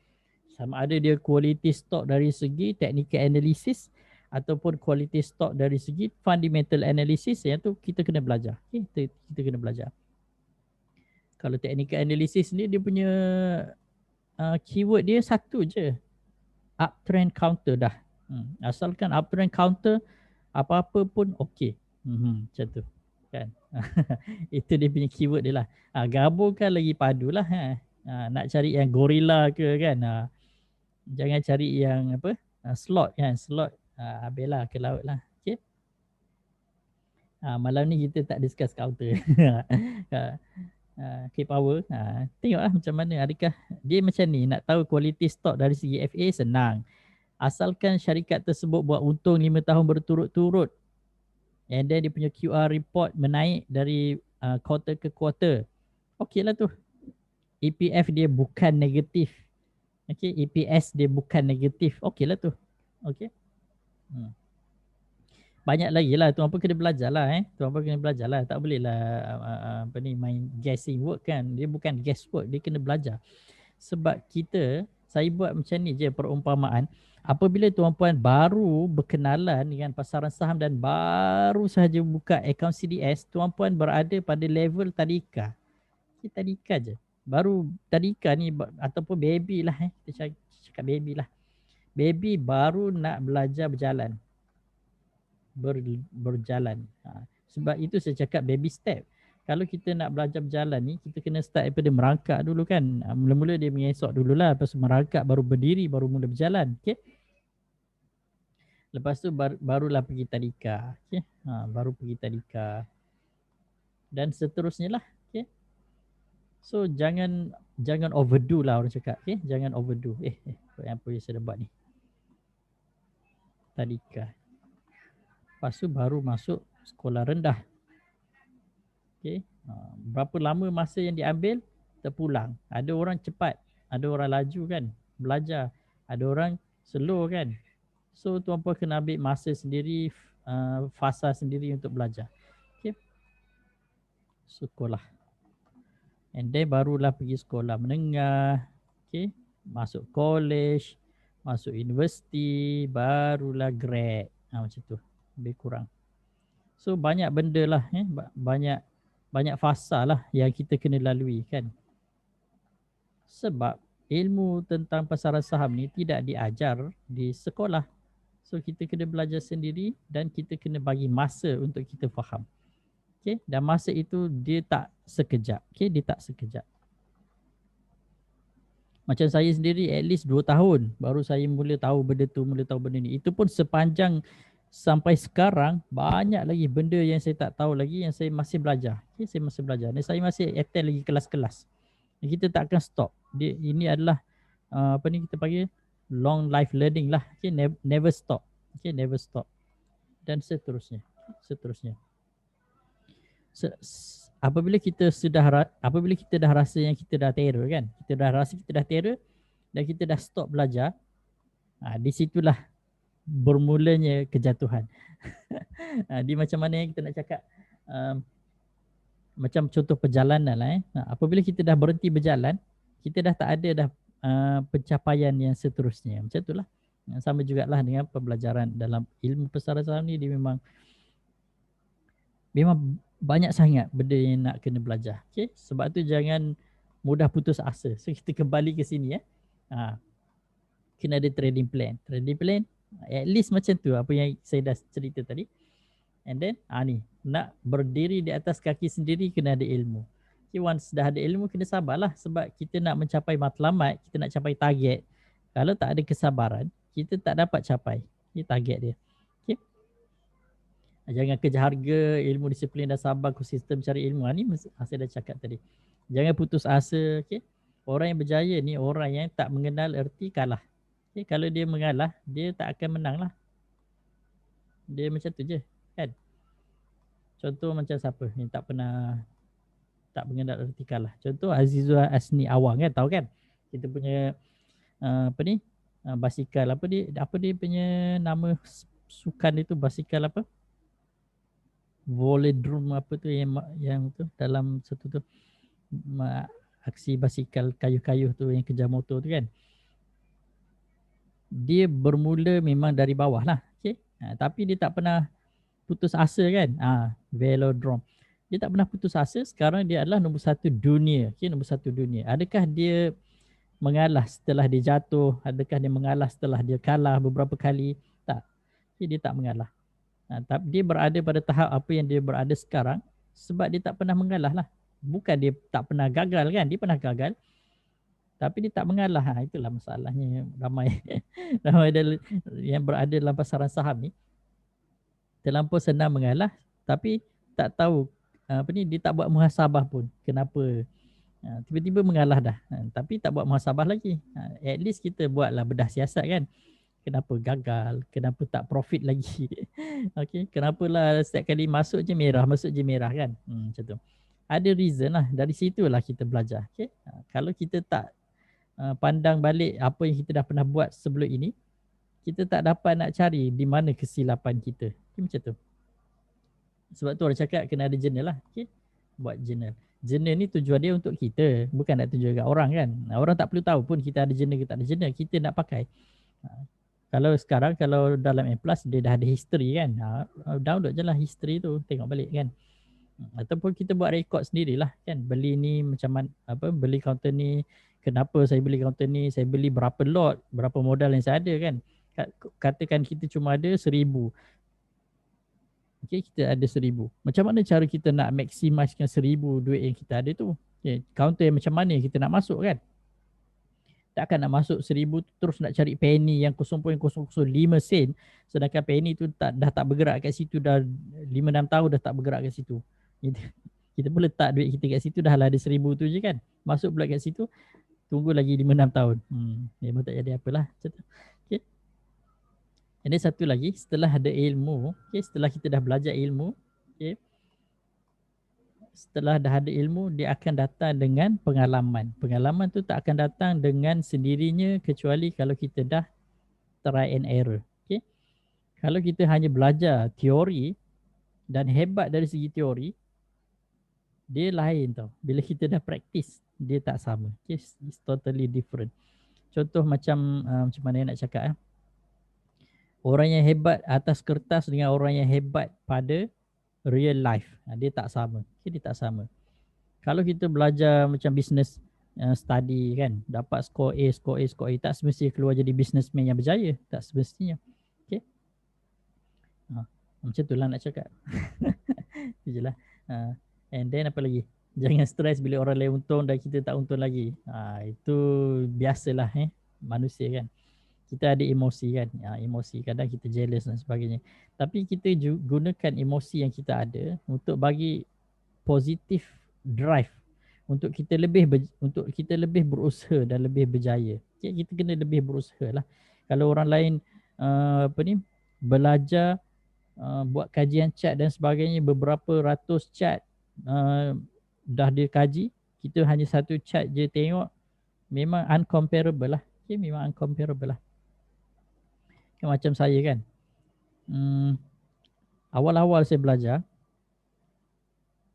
Sama ada dia quality stock dari segi technical analysis ataupun quality stock dari segi fundamental analysis. Yang tu kita kena belajar. Okay, kita kena belajar. Kalau technical analysis ni dia punya keyword dia satu je. Uptrend counter dah. Asalkan uptrend counter, apa-apa pun okey. Macam tu. Kan? Itu dia punya keyword dia lah. Gabungkan lagi padulah. Nak cari yang gorilla ke kan. Jangan cari yang apa? Slot kan. Slot. Habislah ke laut lah. Okay. Malam ni kita tak discuss counter. K-Power. Tengoklah macam mana. Adakah dia macam ni. Nak tahu quality stock dari segi FA senang. Asalkan syarikat tersebut buat untung 5 tahun berturut-turut. and then dia punya QR report menaik dari quarter ke quarter, okey lah tu. EPF dia bukan negatif, okey, EPS dia bukan negatif, okey lah tu. Okey. Banyak lagi lah, tuan pun kena belajar lah tuan pun kena belajar lah, tak boleh lah apa ni main guessing work kan, dia bukan guesswork, dia kena belajar. Sebab kita, saya buat macam ni je perumpamaan, apabila tuan-puan baru berkenalan dengan pasaran saham dan baru sahaja buka akaun CDS, tuan-puan berada pada level tadika. Tadika je. Baru tadika ni ataupun baby lah kita cakap baby lah. Baby baru nak belajar berjalan. Berjalan. Sebab itu saya cakap baby step. Kalau kita nak belajar berjalan ni, kita kena start daripada merangkak dulu kan. Mula-mula dia mengesok dululah, lepas tu merangkak, baru berdiri, baru mula berjalan. Okay? Lepas tu barulah pergi tadika. Okay? Baru pergi tadika. Dan seterusnya lah. Okay? So jangan overdo lah orang cakap. Okay? Jangan overdo. Apa yang saya buat ni? Tadika. Lepas tu baru masuk sekolah rendah. Okay. Berapa lama masa yang diambil, terpulang. Ada orang cepat, ada orang laju kan belajar, ada orang slow kan. So tuan-puan kena ambil masa sendiri, fasa sendiri untuk belajar. Okay. Sekolah. And then barulah pergi sekolah menengah. Okay. Masuk college, masuk universiti, barulah grad. Macam tu. Lebih kurang. So banyak benda lah, banyak fasa lah yang kita kena lalui kan. Sebab ilmu tentang pasaran saham ni tidak diajar di sekolah. So kita kena belajar sendiri dan kita kena bagi masa untuk kita faham. Okay? Dan masa itu dia tak sekejap. Okay? Dia tak sekejap. Macam saya sendiri at least 2 tahun baru saya mula tahu benda tu, mula tahu benda ni. Itu pun sepanjang sampai sekarang banyak lagi benda yang saya tak tahu lagi, yang saya masih belajar. Okay, saya masih belajar. Dan saya masih attend lagi kelas-kelas. Kita tak akan stop. Ini adalah apa ni kita panggil long life learning lah. Okay, never stop. Okay, never stop. Dan seterusnya. Apabila kita dah rasa yang kita dah terror kan, kita dah rasa kita dah terror dan kita dah stop belajar, di situlah bermulanya kejatuhan. Di macam mana yang kita nak cakap, macam contoh perjalanan lah. Apabila kita dah berhenti berjalan, kita dah tak ada dah pencapaian yang seterusnya. Macam itulah. Sama jugalah dengan pembelajaran dalam ilmu pasaran saham ni, dia memang banyak sangat benda yang nak kena belajar. Okay? Sebab tu jangan mudah putus asa. So kita kembali ke sini kena ada trading plan. Trading plan at least macam tu apa yang saya dah cerita tadi. And then ni nak berdiri di atas kaki sendiri kena ada ilmu. Okay, once dah ada ilmu kena sabarlah, sebab kita nak mencapai matlamat, kita nak capai target. Kalau tak ada kesabaran, kita tak dapat capai target dia. Okay? Jangan kejar harga, ilmu, disiplin dan sabar, konsisten cari ilmu. Ni saya dah cakap tadi. Jangan putus asa. Okay? Orang yang berjaya ni orang yang tak mengenal erti kalah. Okay? Kalau dia mengalah, dia tak akan menang lah. Dia macam tu je kan. Contoh macam siapa yang tak mengenal erti kalah. Contoh Azizul Asni Awang kan, tahu kan? Kita punya basikal apa dia punya nama sukan itu, basikal apa? Velodrome apa tu yang tu dalam satu tu aksi basikal kayu-kayu tu yang kejar motor tu kan. Dia bermula memang dari bawah lah. Okay? Tapi dia tak pernah putus asa kan. Velodrome. Dia tak pernah putus asa. Sekarang dia adalah nombor 1 dunia. Okay? Nombor 1 dunia. Adakah dia mengalah setelah dia jatuh? Adakah dia mengalah setelah dia kalah beberapa kali? Tak. Okay? Dia tak mengalah. Tapi dia berada pada tahap apa yang dia berada sekarang sebab dia tak pernah mengalah lah. Bukan dia tak pernah gagal kan. Dia pernah gagal. Tapi dia tak mengalah. Itulah masalahnya ramai yang berada dalam pasaran saham ni. Terlampau senang mengalah tapi tak tahu dia tak buat muhasabah pun. Kenapa tiba-tiba mengalah dah. Tapi tak buat muhasabah lagi. At least kita buatlah bedah siasat kan. Kenapa gagal? Kenapa tak profit lagi? Okay, kenapalah setiap kali masuk je merah kan? Macam tu. Ada reason lah, dari situlah kita belajar. Okay? Kalau kita tak pandang balik apa yang kita dah pernah buat sebelum ini, kita tak dapat nak cari di mana kesilapan kita. Okay, macam tu. Sebab tu orang cakap kena ada journal lah. Okay? Buat journal. Journal ni tujuan dia untuk kita, bukan nak tunjuk kat orang kan. Orang tak perlu tahu pun kita ada journal ke tak ada journal. Kita nak pakai. Kalau sekarang, kalau dalam M+, dia dah ada history kan. Download je lah history tu, tengok balik kan. Ataupun kita buat rekod sendirilah kan. Beli ni macam mana, beli counter ni, kenapa saya beli counter ni, saya beli berapa lot, berapa modal yang saya ada kan. Katakan kita cuma ada 1,000. Okay, kita ada 1,000. Macam mana cara kita nak maksimiskan 1,000 duit yang kita ada tu? Okay, counter yang macam mana kita nak masuk kan? Takkan nak masuk 1,000 terus nak cari penny yang 0.005 sen, sedangkan penny tu dah tak bergerak kat situ dah 5-6 tahun dah tak bergerak kat situ. Kita pun letak duit kita kat situ dah lah ada 1,000 tu je kan. Masuk pula kat situ, tunggu lagi 5-6 tahun. Memang tak jadi apalah. Okay. And then satu lagi, setelah ada ilmu, okay, setelah kita dah belajar ilmu, okay, setelah dah ada ilmu, dia akan datang dengan pengalaman. Pengalaman tu tak akan datang dengan sendirinya kecuali kalau kita dah try and error. Okay? Kalau kita hanya belajar teori dan hebat dari segi teori, dia lain tau. Bila kita dah praktis, dia tak sama. Okay? It's totally different. Contoh macam mana nak cakap. Orang yang hebat atas kertas dengan orang yang hebat pada real life, dia tak sama. Okay, dia tak sama. Kalau kita belajar macam business study kan, dapat skor A, tak semestinya keluar jadi businessman yang berjaya. Tak semestinya. Okay. Macam tu lah nak cakap. Itu je lah. And then apa lagi? Jangan stres bila orang lain untung dan kita tak untung lagi. Itu biasalah manusia kan. Kita ada emosi kan. Emosi, kadang kita jealous dan sebagainya. Tapi kita gunakan emosi yang kita ada untuk bagi positif drive untuk kita lebih berusaha dan lebih berjaya. Okay, kita kena lebih berusaha lah. Kalau orang lain belajar buat kajian cat dan sebagainya, beberapa ratus cat dah dia kaji, kita hanya satu cat je tengok, memang uncomparable lah. Okay, memang uncomparable lah. Okay, macam saya kan, awal-awal saya belajar,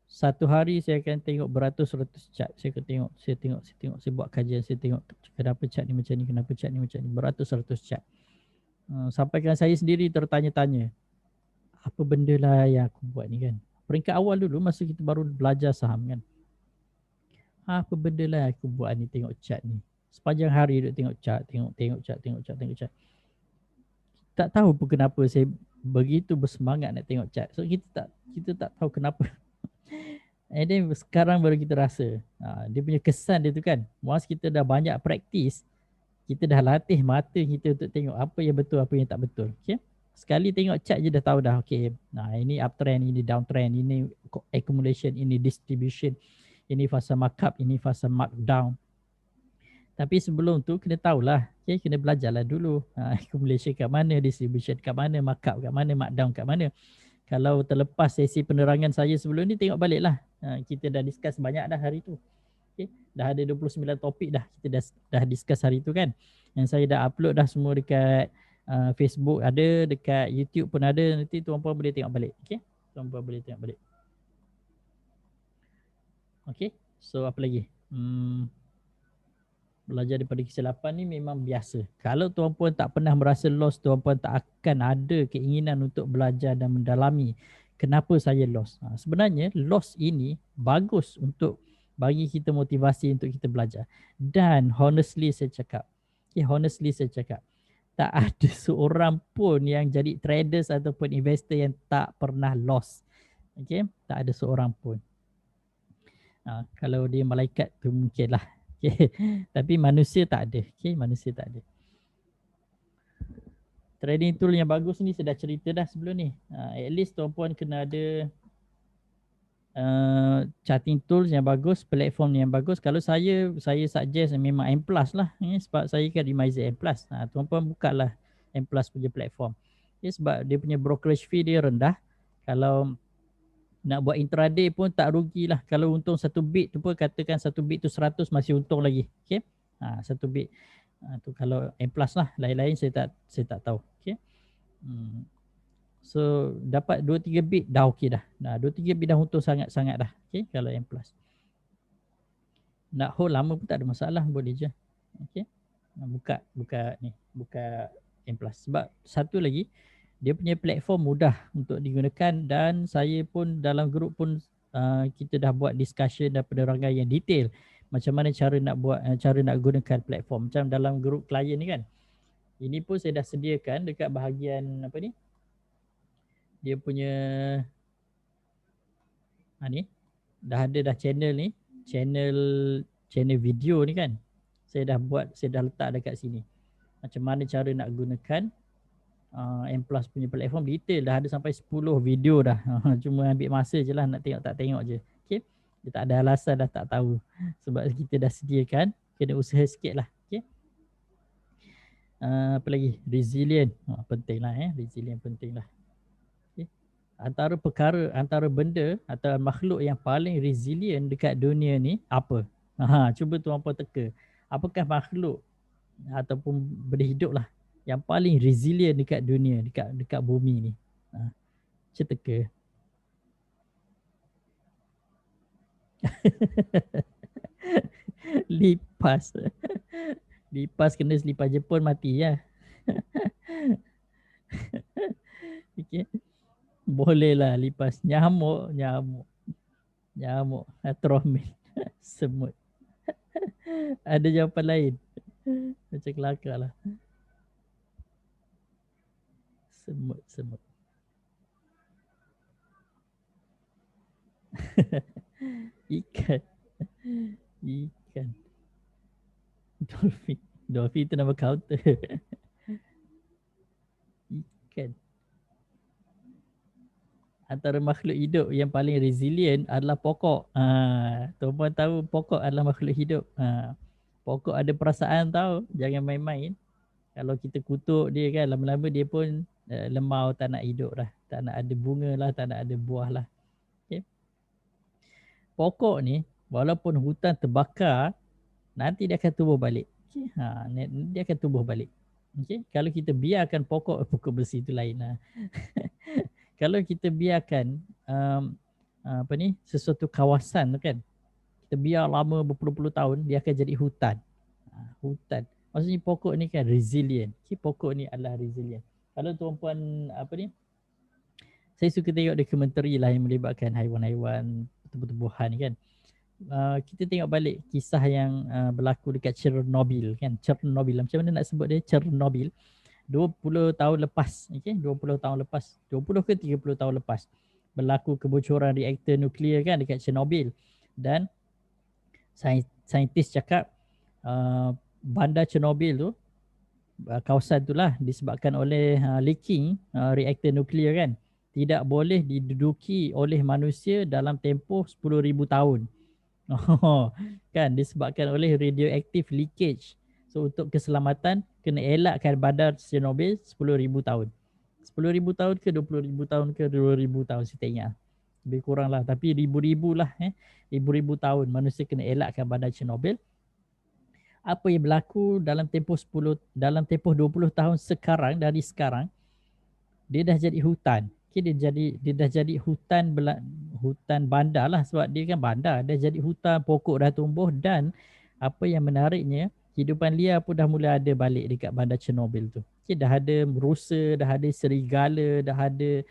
satu hari saya akan tengok beratus-ratus cat. Saya tengok, saya buat kajian, saya tengok kenapa cat ni macam ni, kenapa cat ni macam ni, beratus-ratus cat. Sampaikan saya sendiri tertanya-tanya, apa benda lah yang aku buat ni kan. Peringkat awal dulu masa kita baru belajar saham kan. Apa benda lah aku buat ni, tengok cat ni. Sepanjang hari duduk tengok cat, tengok cat. Tak tahu pun kenapa saya begitu bersemangat nak tengok cat. So kita tak tahu kenapa. And then sekarang baru kita rasa dia punya kesan dia tu kan. Once kita dah banyak praktis, kita dah latih mata kita untuk tengok apa yang betul, apa yang tak betul. Okay? Sekali tengok chart je dah tahu dah. Okay, ini uptrend, ini downtrend, ini accumulation, ini distribution, ini fasa markup, ini fasa markdown. Tapi sebelum tu kena tahulah, okay? Kena belajarlah dulu. Accumulation kat mana, distribution kat mana, markup kat mana, markdown kat mana. Kalau terlepas sesi penerangan saya sebelum ni, tengok balik lah. Kita dah discuss banyak dah hari tu. Okay. Dah ada 29 topik dah. Kita dah discuss hari tu kan. Yang saya dah upload dah semua dekat Facebook ada, dekat YouTube pun ada. Nanti tuan-puan boleh tengok balik. Okay. Tuan-puan boleh tengok balik. Okay. So apa lagi? Belajar daripada kesilapan ni memang biasa. Kalau tuan-puan tak pernah merasa lost, tuan-puan tak akan ada keinginan untuk belajar dan mendalami kenapa saya lost. Sebenarnya lost ini bagus untuk bagi kita motivasi untuk kita belajar. Dan honestly saya cakap, tak ada seorang pun yang jadi traders ataupun investor yang tak pernah lost. Okay? Tak ada seorang pun. Kalau dia malaikat tu mungkin lah. Okay. Tapi manusia tak ada. Okay. Manusia tak ada. Trading tool yang bagus ni saya dah cerita dah sebelum ni. At least tuan-puan kena ada charting tools yang bagus, platform yang bagus. Kalau saya suggest memang M+ lah. Sebab saya kan reminder M+. Tuan-puan buka lah M Plus punya platform. Sebab dia punya brokerage fee dia rendah. Kalau nak buat intraday pun tak rugilah. Kalau untung 1 bit tu pun, katakan 1 bit tu 100 masih untung lagi. Okay. 1 bit. Tu kalau M Plus lah. Lain-lain saya tak tahu. Okay. So dapat 2-3 bit dah okey dah. 2-3 bit dah untung sangat-sangat dah. Okay. Kalau M Plus. Nak hold lama pun tak ada masalah, boleh je. Okay. Buka M Plus. Sebab satu lagi, dia punya platform mudah untuk digunakan, dan saya pun dalam grup pun kita dah buat discussion dan penerangan yang detail macam mana cara nak gunakan platform. Macam dalam grup klien ni kan, ini pun saya dah sediakan dekat bahagian apa ni, dia punya ni dah ada dah channel ni, channel video ni kan, saya dah letak dekat sini macam mana cara nak gunakan M Plus punya platform. Detail dah ada sampai 10 video dah. Cuma ambil masa je lah, nak tengok tak tengok je. Okay. Dia tak ada alasan dah tak tahu. Sebab kita dah sediakan, kena usaha sikit lah. Okay. Apa lagi? Resilient. Penting lah resilient penting lah. Okay. Antara benda atau makhluk yang paling resilient dekat dunia ni apa? Cuba tuan puan teka. Apakah makhluk ataupun benda hidup lah yang paling resilient dekat dunia, dekat bumi ni? Teka. Lipas. Lipas kena selipas Jepun mati ya. Okay. Boleh lah lipas. Nyamuk. Atromel. Semut. Ada jawapan lain? Macam kelakar lah. Semut. Ikan. Dolphin tu nama counter. Ikan. Antara makhluk hidup yang paling resilient adalah pokok. Tuan-tuan tahu pokok adalah makhluk hidup. Pokok ada perasaan tahu. Jangan main-main. Kalau kita kutuk dia kan, lama-lama dia pun lemau, tak nak hidup dah. Tak nak ada bunga lah, tak nak ada buah lah. Okay. Pokok ni, walaupun hutan terbakar, nanti dia akan tumbuh balik. Okay. Dia akan tumbuh balik. Okay. Kalau kita biarkan pokok bersih tu lain lah. Kalau kita biarkan sesuatu kawasan tu kan, kita biar lama berpuluh-puluh tahun, dia akan jadi hutan. Hutan. Maksudnya pokok ni kan resilient. Pokok ni adalah resilient. Kalau tuan-puan saya suka tengok dokumentari lah yang melibatkan haiwan-haiwan, tumbuh-tumbuhan kan. Kita tengok balik kisah yang berlaku dekat Chernobyl kan. Chernobyl, macam mana nak sebut dia? Chernobyl. 20 tahun lepas, 20 tahun lepas, 20 ke 30 tahun lepas berlaku kebocoran reaktor nuklear kan dekat Chernobyl. Dan saintis cakap bandar Chernobyl tu, kawasan tu lah disebabkan oleh leaking reaktor nuklear kan, tidak boleh diduduki oleh manusia dalam tempoh 10,000 tahun. Kan, disebabkan oleh radioactive leakage. So untuk keselamatan kena elakkan bandar Chernobyl 10,000 tahun. 10,000 tahun ke 20,000 tahun ke 2,000 tahun, saya tak ingat. Lebih kurang lah, tapi ribu-ribu lah. Ribu-ribu tahun manusia kena elakkan bandar Chernobyl. Apa yang berlaku dalam tempoh 20 tahun sekarang, dari sekarang, dia dah jadi hutan. Dia dah jadi hutan bandar lah, sebab dia kan bandar. Dah jadi hutan, pokok dah tumbuh, dan apa yang menariknya, kehidupan liar pun dah mula ada balik dekat bandar Chernobyl tu. Dah ada rusa, dah ada serigala, dah ada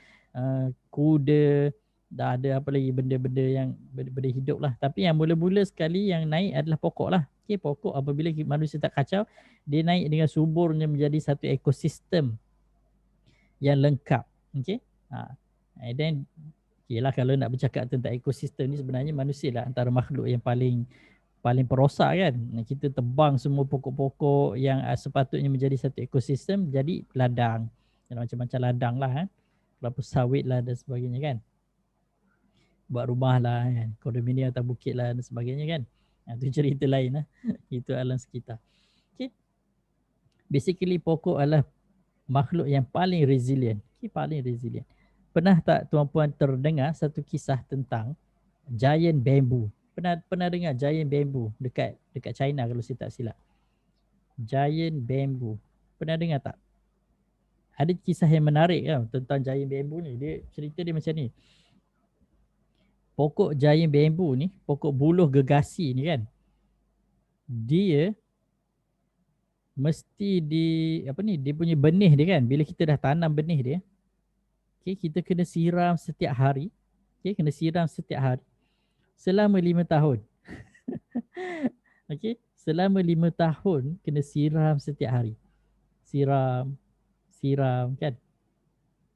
kuda, dah ada apa lagi benda-benda yang benda hidup lah. Tapi yang mula-mula sekali yang naik adalah pokok lah. Pokok apabila manusia tak kacau, dia naik dengan suburnya menjadi satu ekosistem yang lengkap. And then kalau nak bercakap tentang ekosistem ni, sebenarnya manusia lah antara makhluk yang paling perosak kan. Kita tebang semua pokok-pokok yang sepatutnya menjadi satu ekosistem, jadi ladang. Macam-macam ladang lah kelapa sawit lah dan sebagainya kan. Buat rumah lah kan, kondominium atau bukit lah dan sebagainya kan. Itu cerita lain lah. Itu alam sekitar. Okay. Basically pokok adalah makhluk yang paling resilient. Okay, paling resilient. Pernah tak tuan-puan terdengar satu kisah tentang giant bamboo? Pernah dengar giant bamboo dekat China kalau saya tak silap. Giant bamboo. Pernah dengar tak? Ada kisah yang menarik kan tentang giant bamboo ni. Dia cerita dia macam ni. Pokok giant bamboo ni, pokok buluh gegasi ni kan. Dia mesti dia punya benih dia kan. Bila kita dah tanam benih dia, okay, kita kena siram setiap hari. Okay, kena siram setiap hari selama 5 tahun. Okay, selama 5 tahun kena siram setiap hari. Siram kan.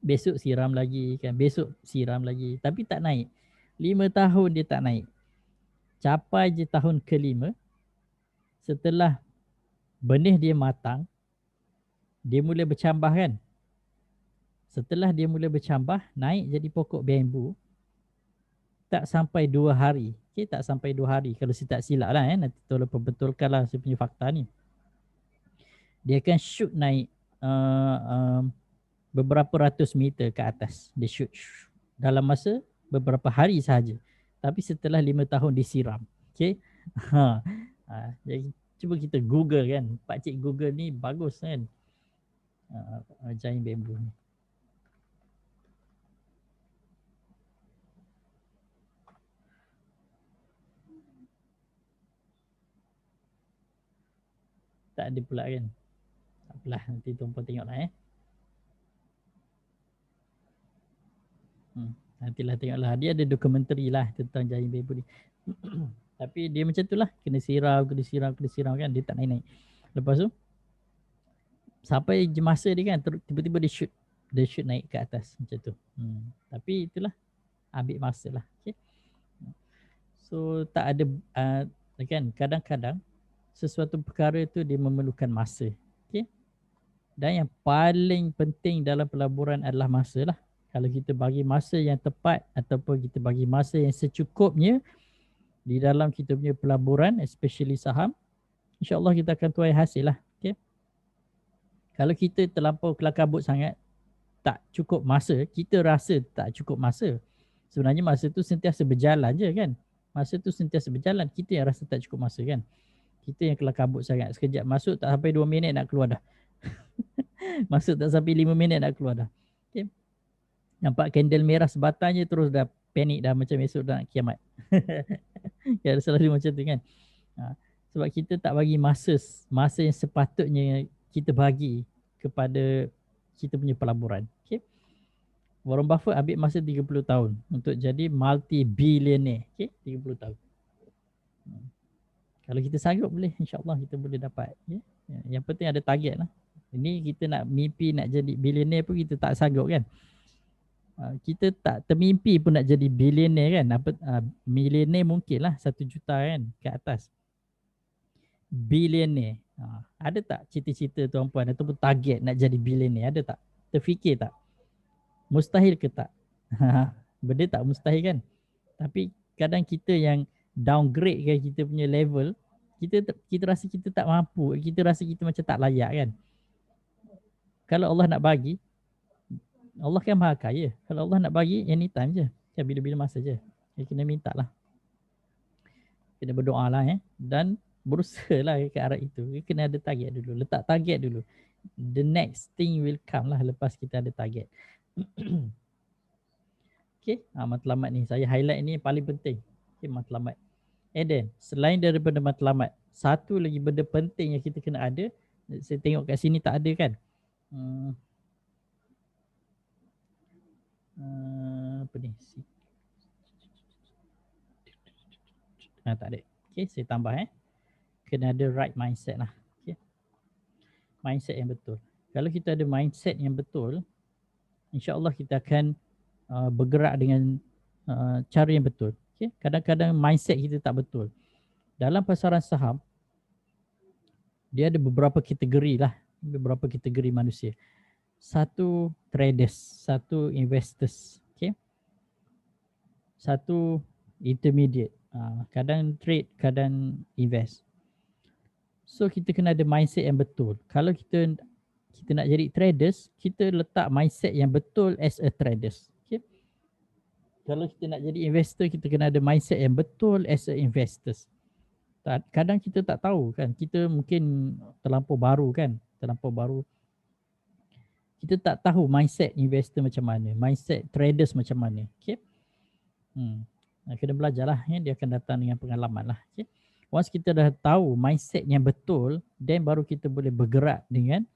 Besok siram lagi kan. Besok siram lagi. Tapi tak naik. 5 tahun dia tak naik. Capai je tahun ke-5. Setelah benih dia matang, dia mula bercambah kan. Setelah dia mula bercambah, naik jadi pokok bambu. Tak sampai 2 hari. Okay, tak sampai 2 hari. Kalau saya tak silap lah nanti tolong perbetulkanlah saya punya fakta ni. Dia akan shoot naik beberapa ratus meter ke atas. Dia shoot dalam masa beberapa hari sahaja. Tapi setelah 5 tahun disiram. Okay. Jadi cuba kita Google kan. Pakcik Google ni bagus kan. Giant bamboo ni. Tak ada pula kan. Tak apalah, nanti tuan-puan tengoklah Nantilah tengoklah. Dia ada dokumentari lah tentang giant bamboo ni. Tapi dia macam tu lah. Kena siram kan. Dia tak naik-naik. Lepas tu, sampai je masa dia kan, tiba-tiba dia shoot naik ke atas macam tu. Tapi itulah, ambil masa lah. Okay. So tak ada, kan kadang-kadang sesuatu perkara tu dia memerlukan masa. Okay. Dan yang paling penting dalam pelaburan adalah masa lah. Kalau kita bagi masa yang tepat ataupun kita bagi masa yang secukupnya di dalam kita punya pelaburan, especially saham, insyaAllah kita akan tuai hasil lah. Okay. Kalau kita terlampau kelakabut sangat, tak cukup masa, kita rasa tak cukup masa. Sebenarnya masa tu sentiasa berjalan je kan. Masa tu sentiasa berjalan, kita yang rasa tak cukup masa kan. Kita yang kelakabut sangat. Sekejap masuk tak sampai 2 minit nak keluar dah. Masuk tak sampai 5 minit nak keluar dah. Okay. Nampak candle merah sebatangnya terus dah panik dah macam esok dah nak kiamat. Ya, selalu macam tu kan. Sebab kita tak bagi masa yang sepatutnya kita bagi kepada kita punya pelaburan. Okay. Warren Buffett ambil masa 30 tahun untuk jadi multi-billionaire. Okay, 30 tahun. Kalau kita sanggup boleh, insyaAllah kita boleh dapat. Okay. Yang penting ada target lah. Ini kita nak mimpi nak jadi billionaire pun kita tak sanggup kan. Kita tak termimpi pun nak jadi billionaire kan. Millionaire mungkin lah 1 juta kan ke atas. Billionaire. Ada tak cita-cita tuan-puan ataupun target nak jadi billionaire? Ada tak? Terfikir tak? Mustahil ke tak? Benda tak mustahil kan? Tapi kadang kita yang downgrade kan kita punya level, kita rasa kita tak mampu, kita rasa kita macam tak layak kan? Kalau Allah nak bagi, Allah kan maha kaya. Kalau Allah nak bagi, anytime je. Kan bila-bila masa je. Kita kena minta lah. Kena berdoa lah dan berusaha lah ke arah itu. Kita kena ada target dulu. Letak target dulu. The next thing will come lah lepas kita ada target. Okay, matlamat ni. Saya highlight ni yang paling penting. Okay, matlamat. And then, selain daripada matlamat, satu lagi benda penting yang kita kena ada. Saya tengok kat sini tak ada kan. Apa ni? Tak ada. Okay, saya tambah kena ada right mindset lah. Okay. Mindset yang betul. Kalau kita ada mindset yang betul, insyaAllah kita akan bergerak dengan cara yang betul. Okay. Kadang-kadang mindset kita tak betul. Dalam pasaran saham, dia ada beberapa kategori lah. Beberapa kategori manusia. Satu traders, satu investors. Okay. Satu intermediate. Kadang trade, kadang invest. So kita kena ada mindset yang betul. Kalau kita kita nak jadi traders, kita letak mindset yang betul as a traders. Okay? Kalau kita nak jadi investor, kita kena ada mindset yang betul as a investors. Kadang kita tak tahu kan, kita mungkin terlampau baru kan, kita tak tahu mindset investor macam mana, mindset traders macam mana. Okay? Kena belajar lah, ya? Dia akan datang dengan pengalaman lah. Okay? Once kita dah tahu mindset yang betul, then baru kita boleh bergerak dengan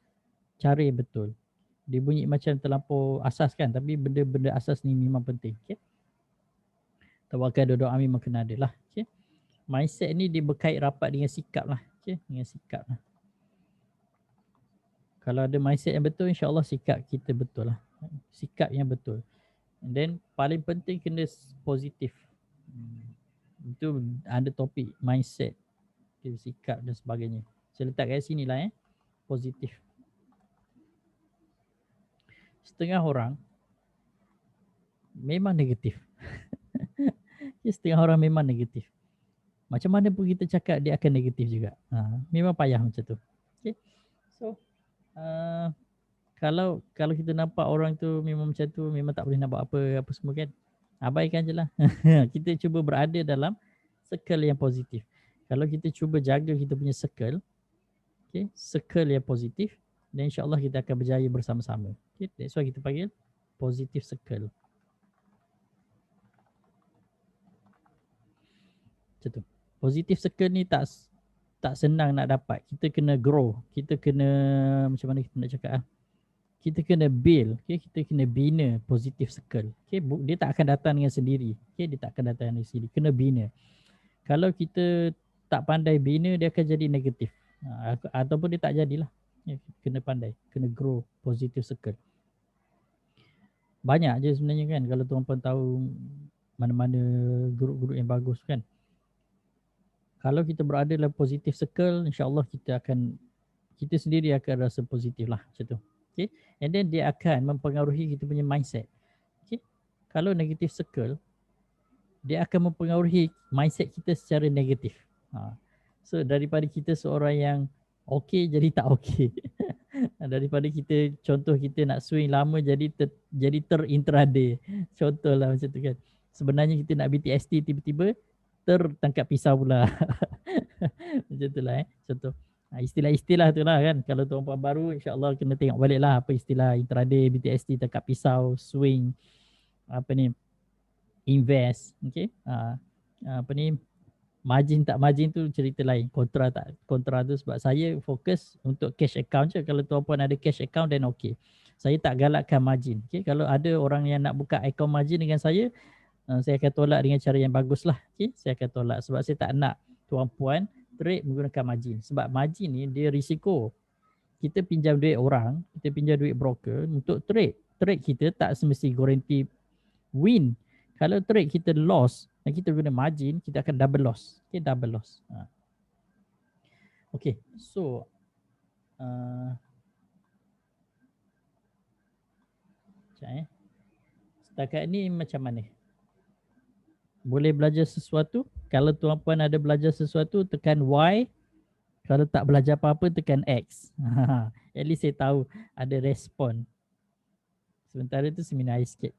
cara yang betul. Dia bunyi macam terlampau asas kan, tapi benda-benda asas ni memang penting. Okay? Tawakal doa memang kena ada lah. Okay? Mindset ni dia berkait rapat dengan sikap lah. Okay? Dengan sikap lah. Kalau ada mindset yang betul, insyaAllah sikap kita betul lah. Sikap yang betul. And then paling penting kena positif. Itu ada topik mindset, sikap dan sebagainya. Saya letak kat sini lah positif. Setengah orang memang negatif. Setengah orang memang negatif. Macam mana pun kita cakap, dia akan negatif juga. Memang payah macam tu. Okay. So kalau kita nampak orang tu memang macam tu, memang tak boleh nak buat apa semua kan, abaikan je lah. Kita cuba berada dalam circle yang positif. Kalau kita cuba jaga kita punya circle, okay, circle yang positif, dan insyaAllah kita akan berjaya bersama-sama. Okay, that's why kita panggil positive circle. Macam tu. Positive circle ni tak senang nak dapat. Kita kena grow. Kita kena, macam mana kita nak cakap kita kena build, okay? Kita kena bina positive circle. Okay? Dia tak akan datang dengan sendiri. Okay? Dia tak akan datang dengan sendiri. Kena bina. Kalau kita tak pandai bina, dia akan jadi negatif. Ataupun dia tak jadilah. Kena pandai. Kena grow positive circle. Banyak je sebenarnya kan, kalau tuan-puan tahu mana-mana grup-grup yang bagus kan. Kalau kita berada dalam positive circle, insyaAllah kita sendiri akan rasa positif lah macam tu. Okay. And then dia akan mempengaruhi kita punya mindset. Okay. Kalau negative circle, dia akan mempengaruhi mindset kita secara negatif. So daripada kita seorang yang okey jadi tak okey. Daripada kita, contoh kita nak swing lama jadi ter-intraday. Contohlah macam tu kan. Sebenarnya kita nak BTST, tiba-tiba tertangkap pisau pula. Macam tu lah contoh. Istilah-istilah tu lah kan. Kalau tuan-puan baru, insyaAllah kena tengok balik lah apa istilah intraday, BTST, tangkap pisau, swing, invest, okay. Margin tak margin tu cerita lain. Kontra tak kontra tu sebab saya fokus untuk cash account je. Kalau tuan-puan ada cash account then okay. Saya tak galakkan margin. Okay. Kalau ada orang yang nak buka account margin dengan saya akan tolak dengan cara yang bagus lah. Okay. Saya akan tolak sebab saya tak nak tuan-puan trade menggunakan margin. Sebab margin ni dia risiko. Kita pinjam duit orang, kita pinjam duit broker untuk trade. Trade kita tak semesti guarantee win. Kalau trade kita loss dan kita guna margin, kita akan double loss. Okay, double loss. Okay, so setakat ni macam mana? Boleh belajar sesuatu? Kalau tuan-puan ada belajar sesuatu, tekan Y. Kalau tak belajar apa-apa, tekan X. At least saya tahu ada respon. Sementara tu seminar air sikit.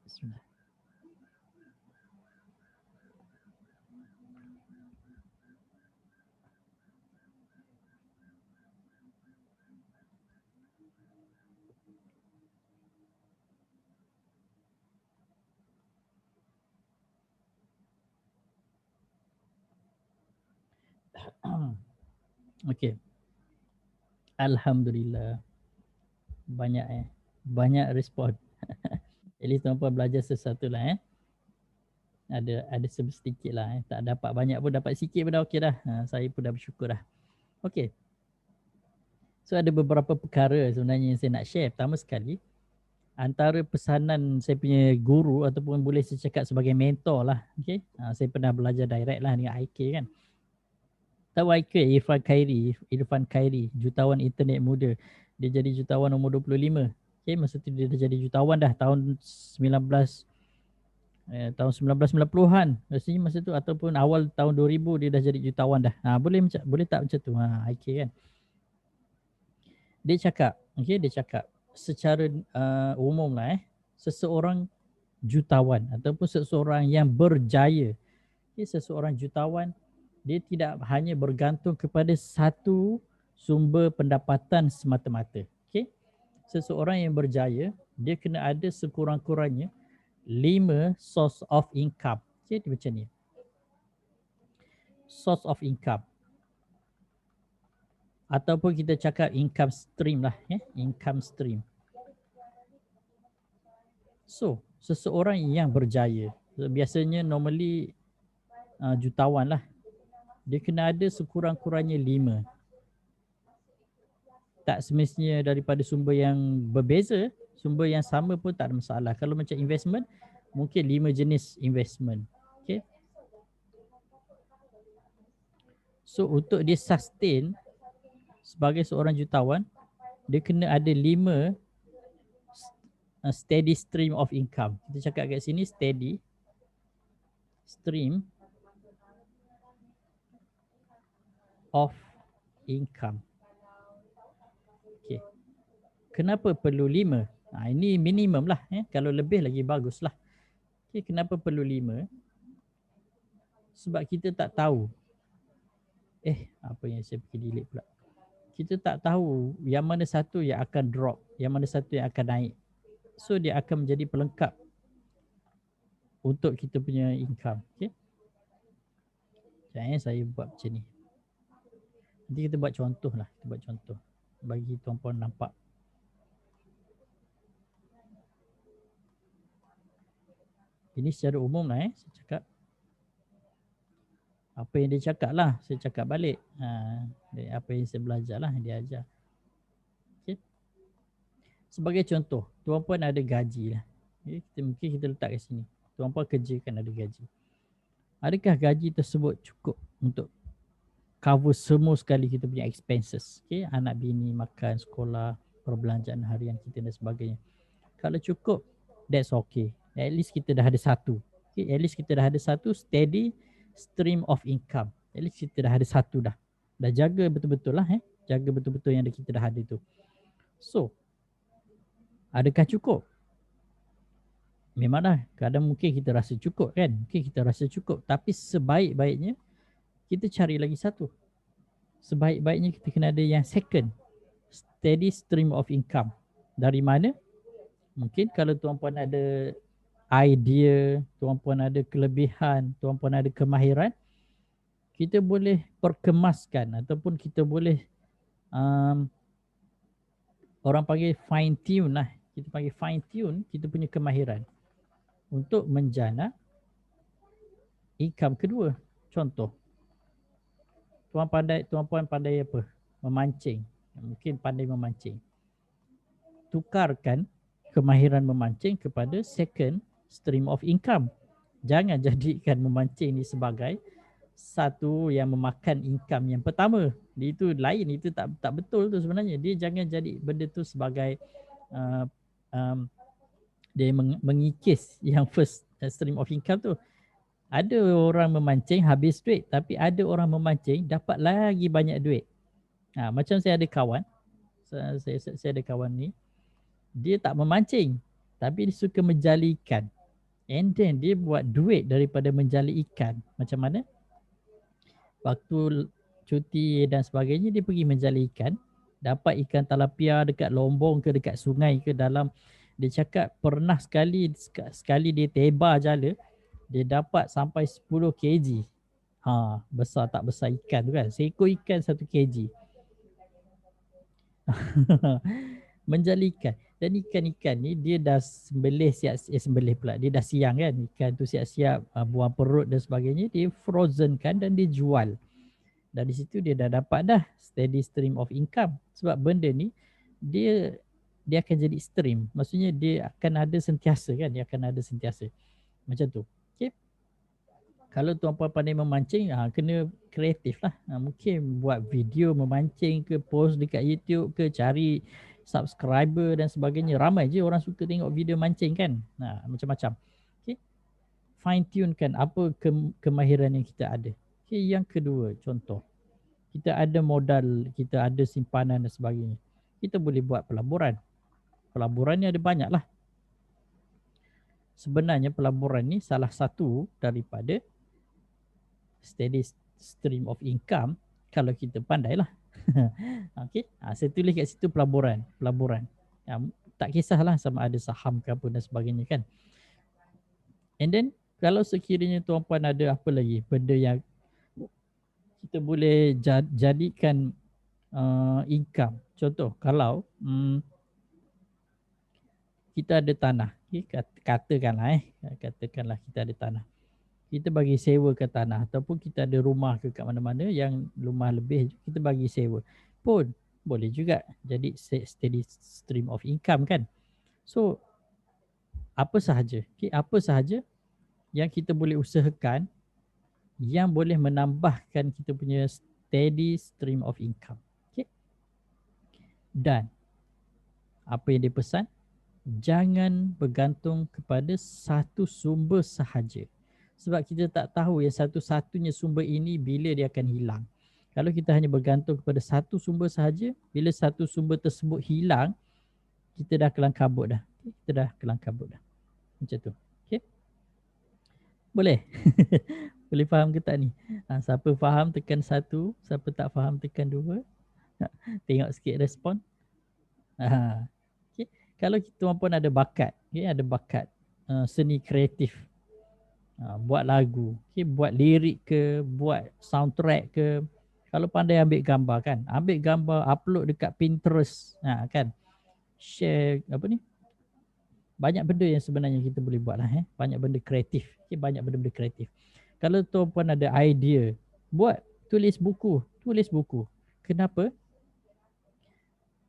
Okay. Alhamdulillah. Banyak respon. At least tuan-puan belajar sesuatu lah Ada sedikit lah Tak dapat banyak pun, dapat sikit pun dah okey dah. Saya pun dah bersyukur dah. Okay. So ada beberapa perkara sebenarnya yang saya nak share. Pertama sekali, antara pesanan saya punya guru ataupun boleh saya cakap sebagai mentor lah. Okay. Saya pernah belajar direct lah dengan IK kan. Tahu IK, Irfan Khairi, jutawan internet muda. Dia jadi jutawan umur 25. Okay, masa tu dia dah jadi jutawan dah tahun 1990-an rasanya masa tu, ataupun awal tahun 2000 dia dah jadi jutawan dah. Boleh tak macam tu IK kan. Dia cakap Okay, dia cakap secara umum lah seseorang jutawan ataupun seseorang yang berjaya. Okay, seseorang jutawan dia tidak hanya bergantung kepada satu sumber pendapatan semata-mata. Okay, seseorang yang berjaya dia kena ada sekurang-kurangnya 5 source of income. Okay, dia macam ni. Source of income. Ataupun kita cakap income stream lah. Income stream. So, seseorang yang berjaya, biasanya normally jutawan lah. Dia kena ada sekurang-kurangnya 5. Tak semestinya daripada sumber yang berbeza, sumber yang sama pun tak ada masalah. Kalau macam investment, mungkin 5 jenis investment. Okay. So, untuk dia sustain sebagai seorang jutawan, dia kena ada 5 steady stream of income. Kita cakap kat sini steady stream of income. Okay. Kenapa perlu 5? Ini minimum lah. Kalau lebih lagi bagus lah. Okay, kenapa perlu 5? Sebab kita tak tahu. Apa yang saya pergi delete pula. Kita tak tahu yang mana satu yang akan drop, yang mana satu yang akan naik. So dia akan menjadi pelengkap untuk kita punya income. Okay. Jangan saya buat macam ni. Nanti kita buat contoh lah. Kita buat contoh. Bagi tuan-puan nampak. Ini secara umum lah saya cakap. Apa yang dia cakap lah, saya cakap balik. Apa yang saya belajar lah, dia ajar. Okay. Sebagai contoh, tuan-puan ada gaji lah. Okay. Mungkin kita letak kat sini. Tuan-puan kerja kan ada gaji. Adakah gaji tersebut cukup untuk cover semua sekali kita punya expenses? Okay. Anak bini, makan, sekolah, perbelanjaan harian kita dan sebagainya. Kalau cukup, that's okay. At least kita dah ada satu. Okay. At least kita dah ada satu steady stream of income. At least kita dah ada satu dah. Dah jaga betul-betul lah. Jaga betul-betul yang kita dah ada tu. So, adakah cukup? Memanglah kadang mungkin kita rasa cukup kan. Mungkin kita rasa cukup. Tapi sebaik-baiknya kita cari lagi satu. Sebaik-baiknya kita kena ada yang second. Steady stream of income. Dari mana? Mungkin kalau tuan-puan ada idea, tuan-puan ada kelebihan, tuan-puan ada kemahiran, kita boleh perkemaskan ataupun kita boleh orang panggil fine tune lah. Kita panggil fine tune kita punya kemahiran untuk menjana income kedua. Contoh, tuan-puan pandai apa? Memancing. Mungkin pandai memancing. Tukarkan kemahiran memancing kepada second stream of income. Jangan jadikan memancing ni sebagai satu yang memakan income yang pertama. Itu lain, itu tak betul tu sebenarnya. Dia jangan jadi benda tu sebagai dia mengikis yang first stream of income tu. Ada orang memancing habis duit, tapi ada orang memancing dapat lagi banyak duit. Macam saya ada kawan, saya ada kawan ni, dia tak memancing, tapi dia suka menjali ikan. And then dia buat duit daripada menjali ikan. Macam mana? Waktu cuti dan sebagainya, dia pergi menjali ikan. Dapat ikan talapia dekat lombong ke dekat sungai ke dalam. Dia cakap pernah sekali dia tebar jala, dia dapat sampai 10 kg. Besar tak besar ikan tu kan. Seekor ikan 1 kg. Menjali ikan. Dan ikan-ikan ni dia dah sembelih pula. Dia dah siang kan. Ikan tu siap-siap buang perut dan sebagainya. Dia frozen kan dan dia jual. Dan di situ dia dah dapat dah steady stream of income. Sebab benda ni dia akan jadi stream. Maksudnya dia akan ada sentiasa kan. Dia akan ada sentiasa. Macam tu. Okay. Kalau tuan-puan pandai memancing, kena kreatif lah. Mungkin buat video memancing ke, post dekat YouTube ke, cari subscriber dan sebagainya. Ramai je orang suka tengok video mancing kan. Macam-macam. Okay. Fine tune kan apa kemahiran yang kita ada. Okay. Yang kedua, contoh. Kita ada modal, kita ada simpanan dan sebagainya. kita boleh buat pelaburan. Pelaburan ni ada banyak lah. Sebenarnya pelaburan ni salah satu daripada steady stream of income kalau kita pandai lah. Okay. Saya tulis kat situ pelaburan. Tak kisahlah sama ada saham ke apa dan sebagainya kan. And then kalau sekiranya tuan-puan ada apa lagi benda yang kita boleh jadikan income. Contoh kalau kita ada tanah, okay, katakanlah kita ada tanah. Kita bagi sewa ke tanah ataupun kita ada rumah ke kat mana-mana yang rumah lebih kita bagi sewa pun boleh juga jadi steady stream of income kan. So apa sahaja yang kita boleh usahakan yang boleh menambahkan kita punya steady stream of income. Okay. Dan apa yang dia pesan, jangan bergantung kepada satu sumber sahaja. Sebab kita tak tahu yang satu-satunya sumber ini bila dia akan hilang. Kalau kita hanya bergantung kepada satu sumber sahaja, bila satu sumber tersebut hilang, kita dah kelang kabut dah. Macam tu. Okay? Boleh? Boleh faham ke tak ni? Siapa faham tekan 1, siapa tak faham tekan 2. Tengok sikit respon. Okay. Kalau kita pun ada bakat, ada bakat seni kreatif, buat lagu, buat lirik ke, buat soundtrack ke, kalau pandai ambil gambar kan, ambil gambar upload dekat Pinterest kan, share apa ni, banyak benda yang sebenarnya kita boleh buat lah, banyak benda kreatif, banyak benda-benda kreatif. Kalau tuan-puan ada idea buat, tulis buku. Kenapa?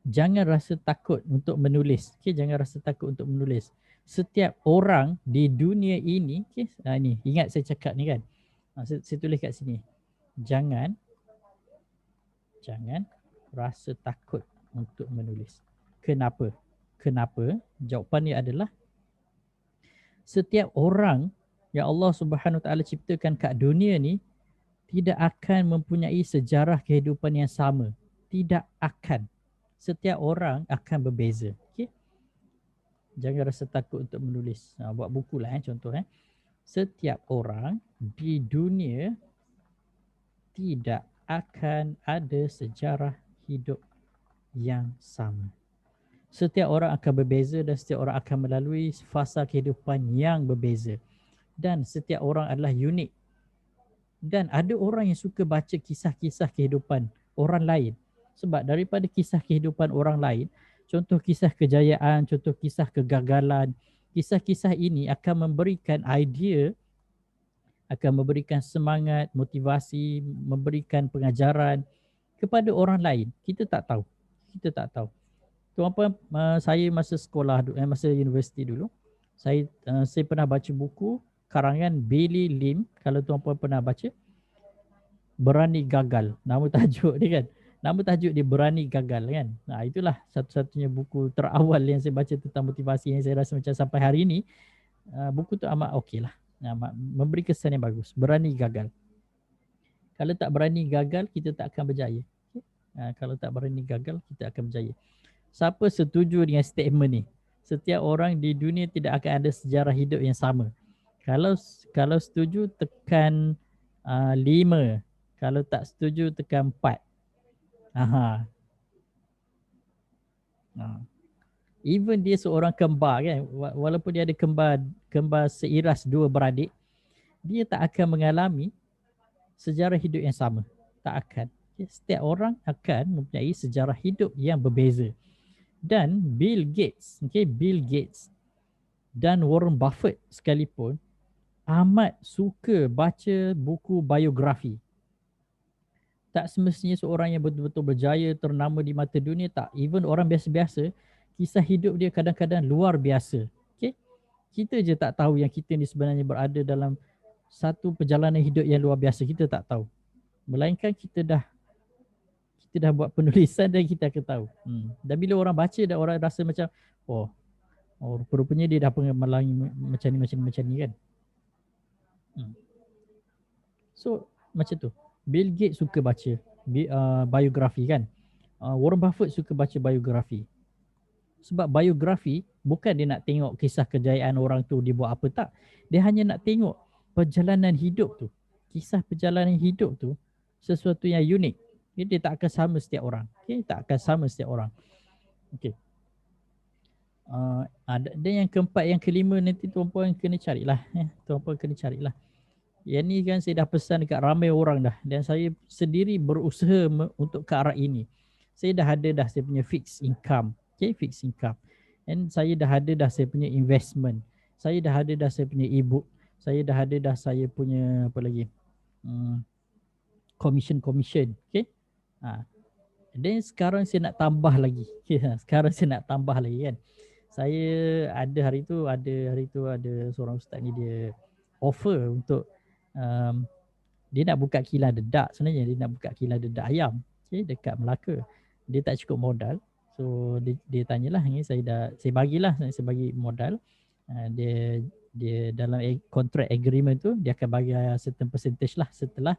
Jangan rasa takut untuk menulis. Jangan rasa takut untuk menulis. Setiap orang di dunia ini, ni ingat saya cakap ni kan. Saya tulis kat sini. Jangan rasa takut untuk menulis. Kenapa? Jawapannya adalah setiap orang yang Allah Subhanahu Wa Taala ciptakan kat dunia ni tidak akan mempunyai sejarah kehidupan yang sama. Tidak akan. Setiap orang akan berbeza. Okay? Jangan rasa takut untuk menulis. Buat buku lah contoh. Setiap orang di dunia tidak akan ada sejarah hidup yang sama. Setiap orang akan berbeza dan setiap orang akan melalui fasa kehidupan yang berbeza. Dan setiap orang adalah unik. Dan ada orang yang suka baca kisah-kisah kehidupan orang lain. Sebab daripada kisah kehidupan orang lain, contoh kisah kejayaan, contoh kisah kegagalan, kisah-kisah ini akan memberikan idea, akan memberikan semangat, motivasi, memberikan pengajaran kepada orang lain. Kita tak tahu. Tuan-puan, saya masa sekolah, masa universiti dulu, saya pernah baca buku karangan Billy Lim, kalau tuan-puan pernah baca, Berani Gagal. Nama tajuk dia kan. Nama tajuk dia Berani Gagal kan. Itulah satu-satunya buku terawal yang saya baca tentang motivasi yang saya rasa macam sampai hari ini buku tu amat okey lah. Memberi kesan yang bagus. Berani Gagal. Kalau tak berani gagal, kita tak akan berjaya. Kalau tak berani gagal, kita akan berjaya. Siapa setuju dengan statement ni? Setiap orang di dunia tidak akan ada sejarah hidup yang sama. Kalau setuju tekan 5. Kalau tak setuju tekan 4. Even dia seorang kembar kan, walaupun dia ada kembar seiras 2 beradik, dia tak akan mengalami sejarah hidup yang sama. Tak akan. Setiap orang akan mempunyai sejarah hidup yang berbeza. Dan Bill Gates dan Warren Buffett sekalipun amat suka baca buku biografi. Tak semestinya seorang yang betul-betul berjaya, ternama di mata dunia, tak. Even orang biasa-biasa, kisah hidup dia kadang-kadang luar biasa. Okay? Kita je tak tahu yang kita ni sebenarnya berada dalam satu perjalanan hidup yang luar biasa. Kita tak tahu. Melainkan kita dah buat penulisan dan kita akan tahu. Dan bila orang baca dan orang rasa macam, rupanya dia dah mengalami macam ni kan. So macam tu. Bill Gates suka baca biografi kan. Warren Buffett suka baca biografi. Sebab biografi bukan dia nak tengok kisah kejayaan orang tu dia buat apa, tak. Dia hanya nak tengok perjalanan hidup tu. Kisah perjalanan hidup tu sesuatu yang unik. Dia tak akan sama setiap orang. Okay? Tak akan sama setiap orang. Okay. Dan yang keempat, yang kelima nanti tuan-puan kena carilah. Tuan-puan kena carilah. Yang ni kan saya dah pesan dekat ramai orang dah. Dan saya sendiri berusaha untuk ke arah ini. Saya dah ada dah saya punya fixed income. Okay, fixed income. And saya dah ada dah saya punya investment. Saya dah ada dah saya punya e-book. Saya dah ada dah saya punya apa lagi? Commission. Okay. Dan sekarang saya nak tambah lagi. Sekarang saya nak tambah lagi kan. Saya ada hari tu ada seorang ustaz ni dia offer untuk dia nak buka kilang dedak sebenarnya. Dia nak buka kilang dedak ayam. Okay, dekat Melaka. Dia tak cukup modal. So dia tanyalah, saya bagi modal. Dia dalam contract agreement tu dia akan bagi certain percentage lah setelah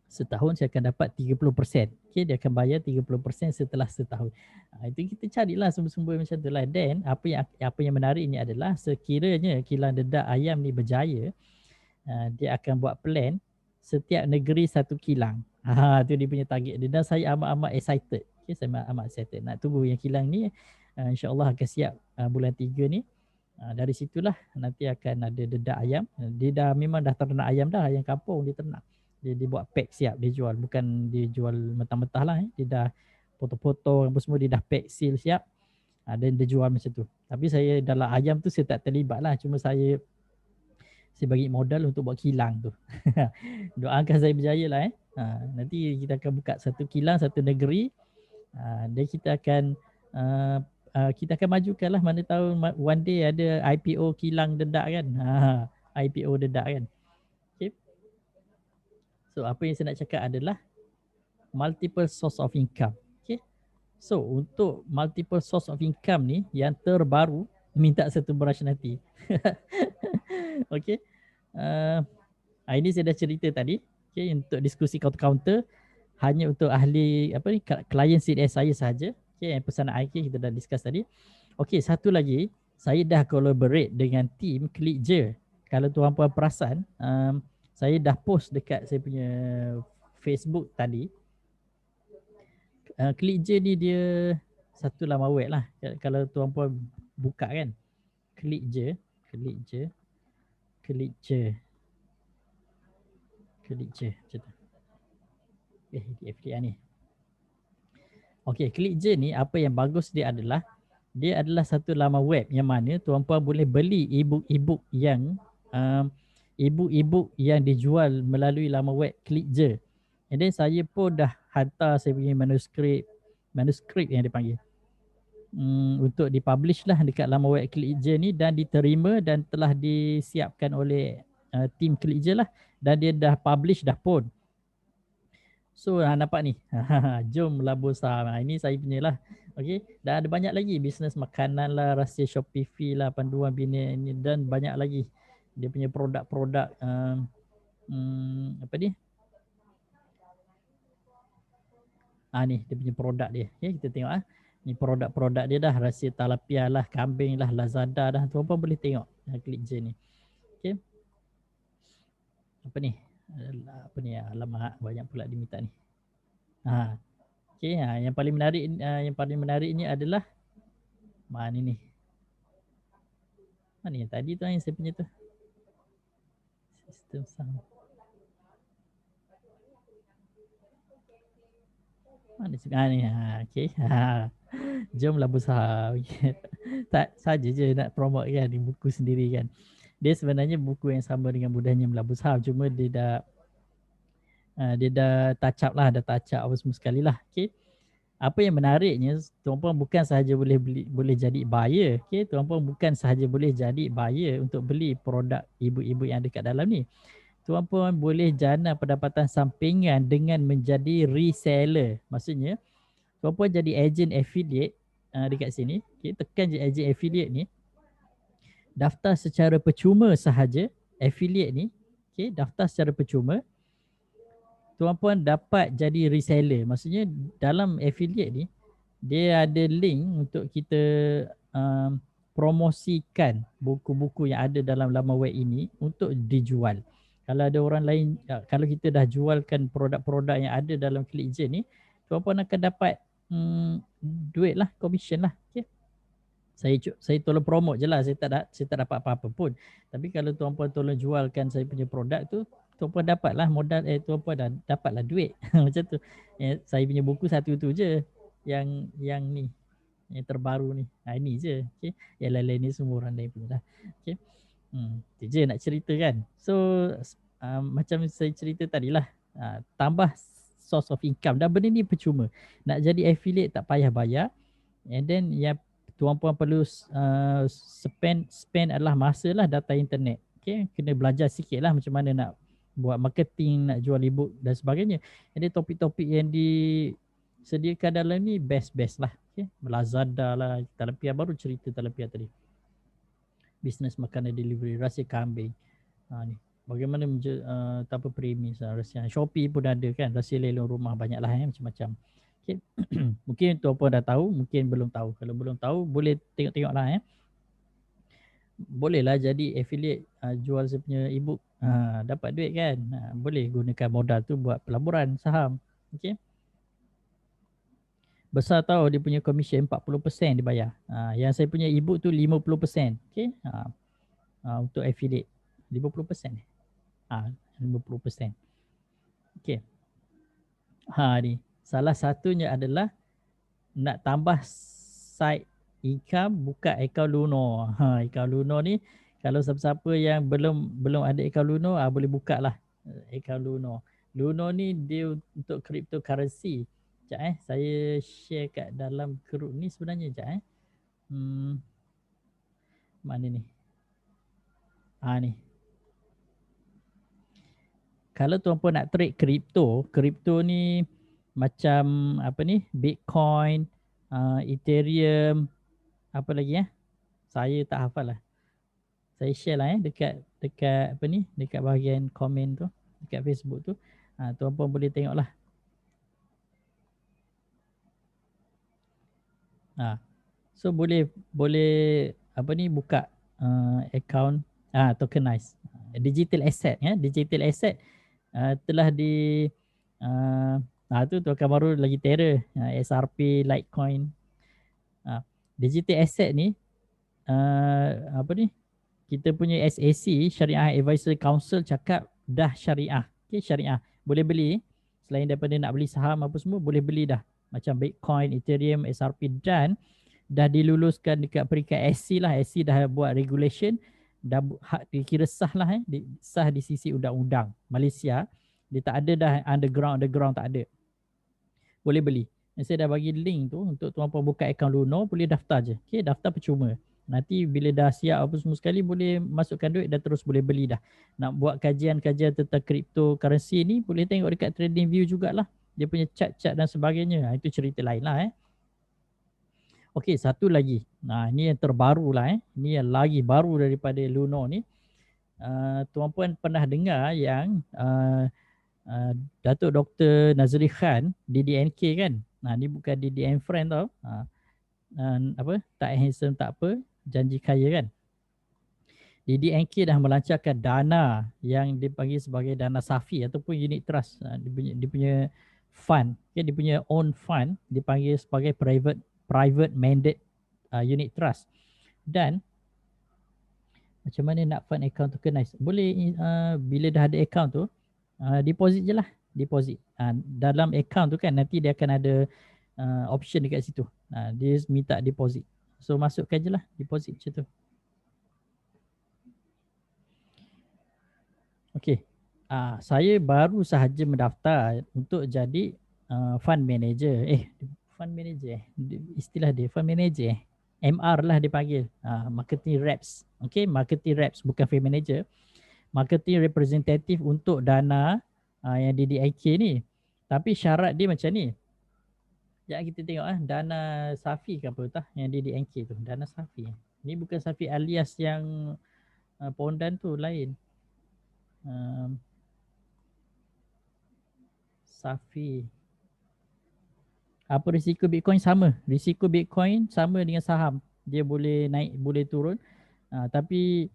setahun saya akan dapat 30%. Okay, dia akan bayar 30% setelah setahun. Itu kita carilah sumber-sumber macam tu lah. Dan apa yang menarik ni adalah sekiranya kilang dedak ayam ni berjaya, dia akan buat plan setiap negeri satu kilang. Tu dia punya target dia. Dan saya amat-amat excited. Okay, saya amat excited. Nak tunggu yang kilang ni insyaAllah akan siap bulan 3 ni. Dari situlah nanti akan ada dedak ayam. Dia memang dah ternak ayam dah. Ayam kampung dia ternak. Dia buat pack siap dia jual. Bukan dia jual mentah-mentah lah. Dia dah potong-potong apa semua. Dia dah pack seal siap. Dan dia jual macam tu. Tapi saya dalam ayam tu saya tak terlibat lah. Cuma saya bagi modal untuk buat kilang tu. Doakan saya berjaya lah. Nanti kita akan buka satu kilang, satu negeri. Dan kita akan majukan lah. Mana tahu one day ada IPO kilang dedak kan. IPO dedak kan. Okay. So apa yang saya nak cakap adalah multiple source of income. Okay. So untuk multiple source of income ni yang terbaru, minta satu brush nanti. Okay. Ini saya dah cerita tadi. Okay, untuk diskusi counter-counter hanya untuk ahli klien CDS saya sahaja. Okay, pesanan IK kita dah discuss tadi. Okay, satu lagi, saya dah collaborate dengan team Klik Je. Kalau tuan-puan perasan, saya dah post dekat saya punya Facebook tadi. Klik Je ni dia satu laman web lah. Kalau tuan-puan buka kan, Klik Je. Macam tu. Di FDA ni. Okey, Klik Je ni apa yang bagus dia adalah satu laman web yang mana tuan-puan boleh beli e-book yang yang dijual melalui laman web Klik Je. And then saya pun dah hantar saya punya manuskrip yang dipanggil untuk dipublish lah dekat laman web Klik Je ni dan diterima dan telah disiapkan oleh tim Klik Je lah dan dia dah publish dah pun. So nampak ni. Jom labur saham. Ini saya punya lah. Okay. Dan ada banyak lagi bisnes makanan lah, rahsia Shopee Fee lah, panduan bina ini dan banyak lagi. Dia punya produk-produk apa ni? Ni dia punya produk dia. Okay, kita tengok ni produk-produk dia dah, rahsia Talapia lah, kambing lah, Lazada dah. Tuan-tuan boleh tengok Klik Je ni. Okay. Apa ni alamak banyak pula diminta ni. Okey, yang paling menarik ni adalah mana ni? Mana yang tadi tu yang saya punya tu? Sistem saham. Mana ni? Okey. Jomlah bersaham. Tak saja je nak promote kan di buku sendiri kan. Dia sebenarnya buku yang sama dengan Mudahnya Melabur Saham, cuma dia dah touch up lah, apa semua sekali lah. Okay. Apa yang menariknya, tuan-puan bukan sahaja boleh jadi buyer. Okay. Tuan-puan bukan sahaja boleh jadi buyer untuk beli produk ibu-ibu yang ada kat dalam ni. Tuan-puan boleh jana pendapatan sampingan dengan menjadi reseller. Maksudnya, tuan-puan jadi agent affiliate dekat sini. Okay. Tekan je agent affiliate ni. Daftar secara percuma sahaja affiliate ni. Okay. Daftar secara percuma. tuan-puan dapat jadi reseller. Maksudnya dalam affiliate ni dia ada link untuk kita promosikan buku-buku yang ada dalam laman web ini untuk dijual. Kalau ada orang lain, kalau kita dah jualkan produk-produk yang ada dalam ClickJet ni, tuan-puan akan dapat duit lah, commission lah. Okay. Saya tolong promote je lah, saya tak dapat apa-apa pun. Tapi kalau tuan-puan tolong jualkan saya punya produk tu, tuan-puan dapatlah modal, tuan-puan dah dapatlah duit. Macam tu. Saya punya buku satu tu je yang ni, yang terbaru ni. Ini je. Okay. Yang lain-lain ni semua orang lain punya lah. Okay. Itu je nak cerita kan. So macam saya cerita tadi lah, tambah source of income. Dan benda ni percuma. Nak jadi affiliate tak payah bayar. And then yang tuan-puan perlu spend adalah masa lah, data internet. Okay, kena belajar sikit lah macam mana nak buat marketing, nak jual ebook dan sebagainya. Jadi topik-topik yang disediakan dalam ni best lah. Okay, Lazada lah, Talampia, baru cerita Talampia tadi. Business makanan delivery, rahsia kambing. Ni bagaimana tanpa premis, rahsia Shopee pun ada kan, rahsia lelong rumah, banyak lah macam-macam. Okay. Mungkin tuan-puan dah tahu, mungkin belum tahu. Kalau belum tahu, boleh tengok-tengok lah. Boleh lah jadi affiliate, jual saya punya ebook, dapat duit kan. Boleh gunakan modal tu buat pelaburan saham. Okay. Besar tahu dia punya commission 40% dibayar. Yang saya punya ebook tu 50%. Okay. Untuk affiliate 50%. 50%. Okay. Ni salah satunya adalah nak tambah side income, buka akaun Luno. Akaun Luno ni kalau siapa-siapa yang belum ada akaun Luno, boleh buka lah akaun Luno. Luno ni dia untuk cryptocurrency. Sekejap saya share kat dalam group ni sebenarnya. Sekejap mana ni? Ni. Kalau tuan-puan nak trade kripto ni macam apa ni? Bitcoin, Ethereum, apa lagi saya tak hafal lah. Saya share lah dekat apa ni, dekat bahagian komen tu, dekat Facebook tu. Tuan-puan boleh tengok lah. So boleh apa ni, buka account tokenize digital asset digital asset telah di tu akan baru lagi terror, SRP, Litecoin. Digital asset ni apa ni, kita punya SAC, Syariah Advisory Council, cakap dah syariah. Okay, syariah. Boleh beli. Selain daripada nak beli saham apa semua, boleh beli dah. Macam Bitcoin, Ethereum, SRP, dan dah diluluskan dekat peringkat SC lah. SC dah buat regulation, dah dikira sah lah. Sah di sisi undang-undang Malaysia. Dia tak ada dah underground tak ada. Boleh beli. Saya dah bagi link tu untuk tuan-puan buka akaun Luno, boleh daftar je. Okay, daftar percuma. Nanti bila dah siap apa semua sekali, boleh masukkan duit dan terus boleh beli dah. Nak buat kajian-kajian tentang cryptocurrency ni, boleh tengok dekat TradingView jugalah. Dia punya chart-chart dan sebagainya. Itu cerita lain lah. Okey, satu lagi. Ini yang terbaru lah. Ini yang lagi baru daripada Luno ni. Tuan-puan pernah dengar yang Datuk Dr. Nazri Khan, DDNK kan? Ni bukan DDN friend tau. Apa? Tak handsome tak apa, janji kaya kan? DDNK dah melancarkan dana yang dipanggil sebagai dana safi ataupun unit trust. Dia punya fund, okay? Dia punya own fund dipanggil sebagai private mandate unit trust. Dan macam mana nak fund account tokenize? Boleh bila dah ada account tu, deposit je lah. Deposit. Dalam account tu kan nanti dia akan ada option dekat situ. Dia minta deposit. So masukkan je lah deposit macam tu. Okey. Saya baru sahaja mendaftar untuk jadi fund manager. Fund manager istilah dia fund manager MR lah dipanggil. Marketing reps. Okey, marketing reps bukan fund manager. Marketing representative untuk dana yang DDIK ni. Tapi syarat dia macam ni. Sekejap kita tengok dana safi ke apa tah yang DDNK tu. Dana safi. Ni bukan safi alias yang pondan tu, lain. Safi. Apa risiko Bitcoin? Sama. Risiko Bitcoin sama dengan saham. Dia boleh naik, boleh turun. Tapi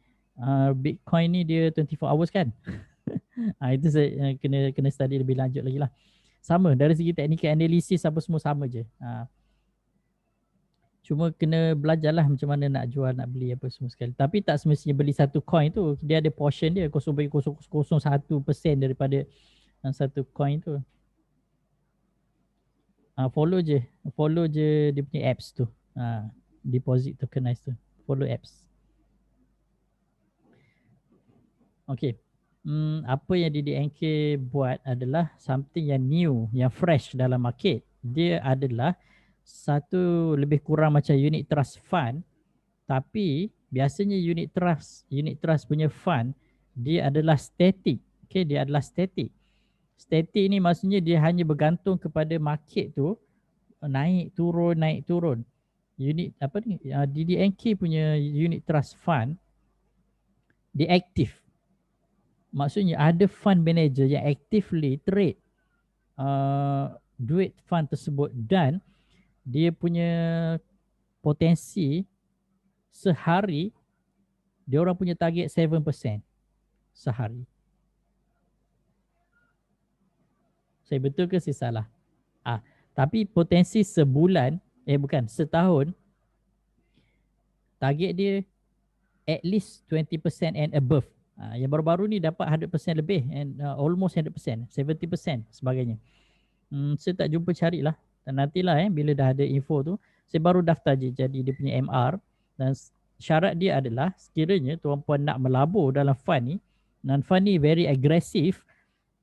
Bitcoin ni dia 24 hours kan. Itu saya kena study lebih lanjut lagi lah. Sama dari segi teknikal analisis apa semua sama je. Cuma kena belajarlah macam mana nak jual, nak beli apa semua sekali. Tapi tak semestinya beli satu coin tu. Dia ada portion dia 0.001% daripada satu coin tu. Follow je dia punya apps tu. Deposit tokenize tu. Follow apps. Okay. Apa yang DDNK buat adalah something yang new, yang fresh dalam market. Dia adalah satu lebih kurang macam unit trust fund, tapi biasanya unit trust punya fund dia adalah static. Okay, dia adalah static. Static ni maksudnya dia hanya bergantung kepada market tu naik turun. Unit apa ni, DDNK punya unit trust fund dia aktif. Maksudnya ada fund manager yang actively trade duit fund tersebut dan dia punya potensi sehari dia orang punya target 7% sehari. Saya betul ke saya salah? Tapi potensi sebulan, setahun, target dia at least 20% and above. Yang baru-baru ni dapat 100% lebih and almost 100%, 70% sebagainya. Saya tak jumpa carilah. Dan nantilah bila dah ada info tu, saya baru daftar je jadi dia punya MR dan syarat dia adalah sekiranya tuan-puan nak melabur dalam fund ni, dan fund ni very aggressive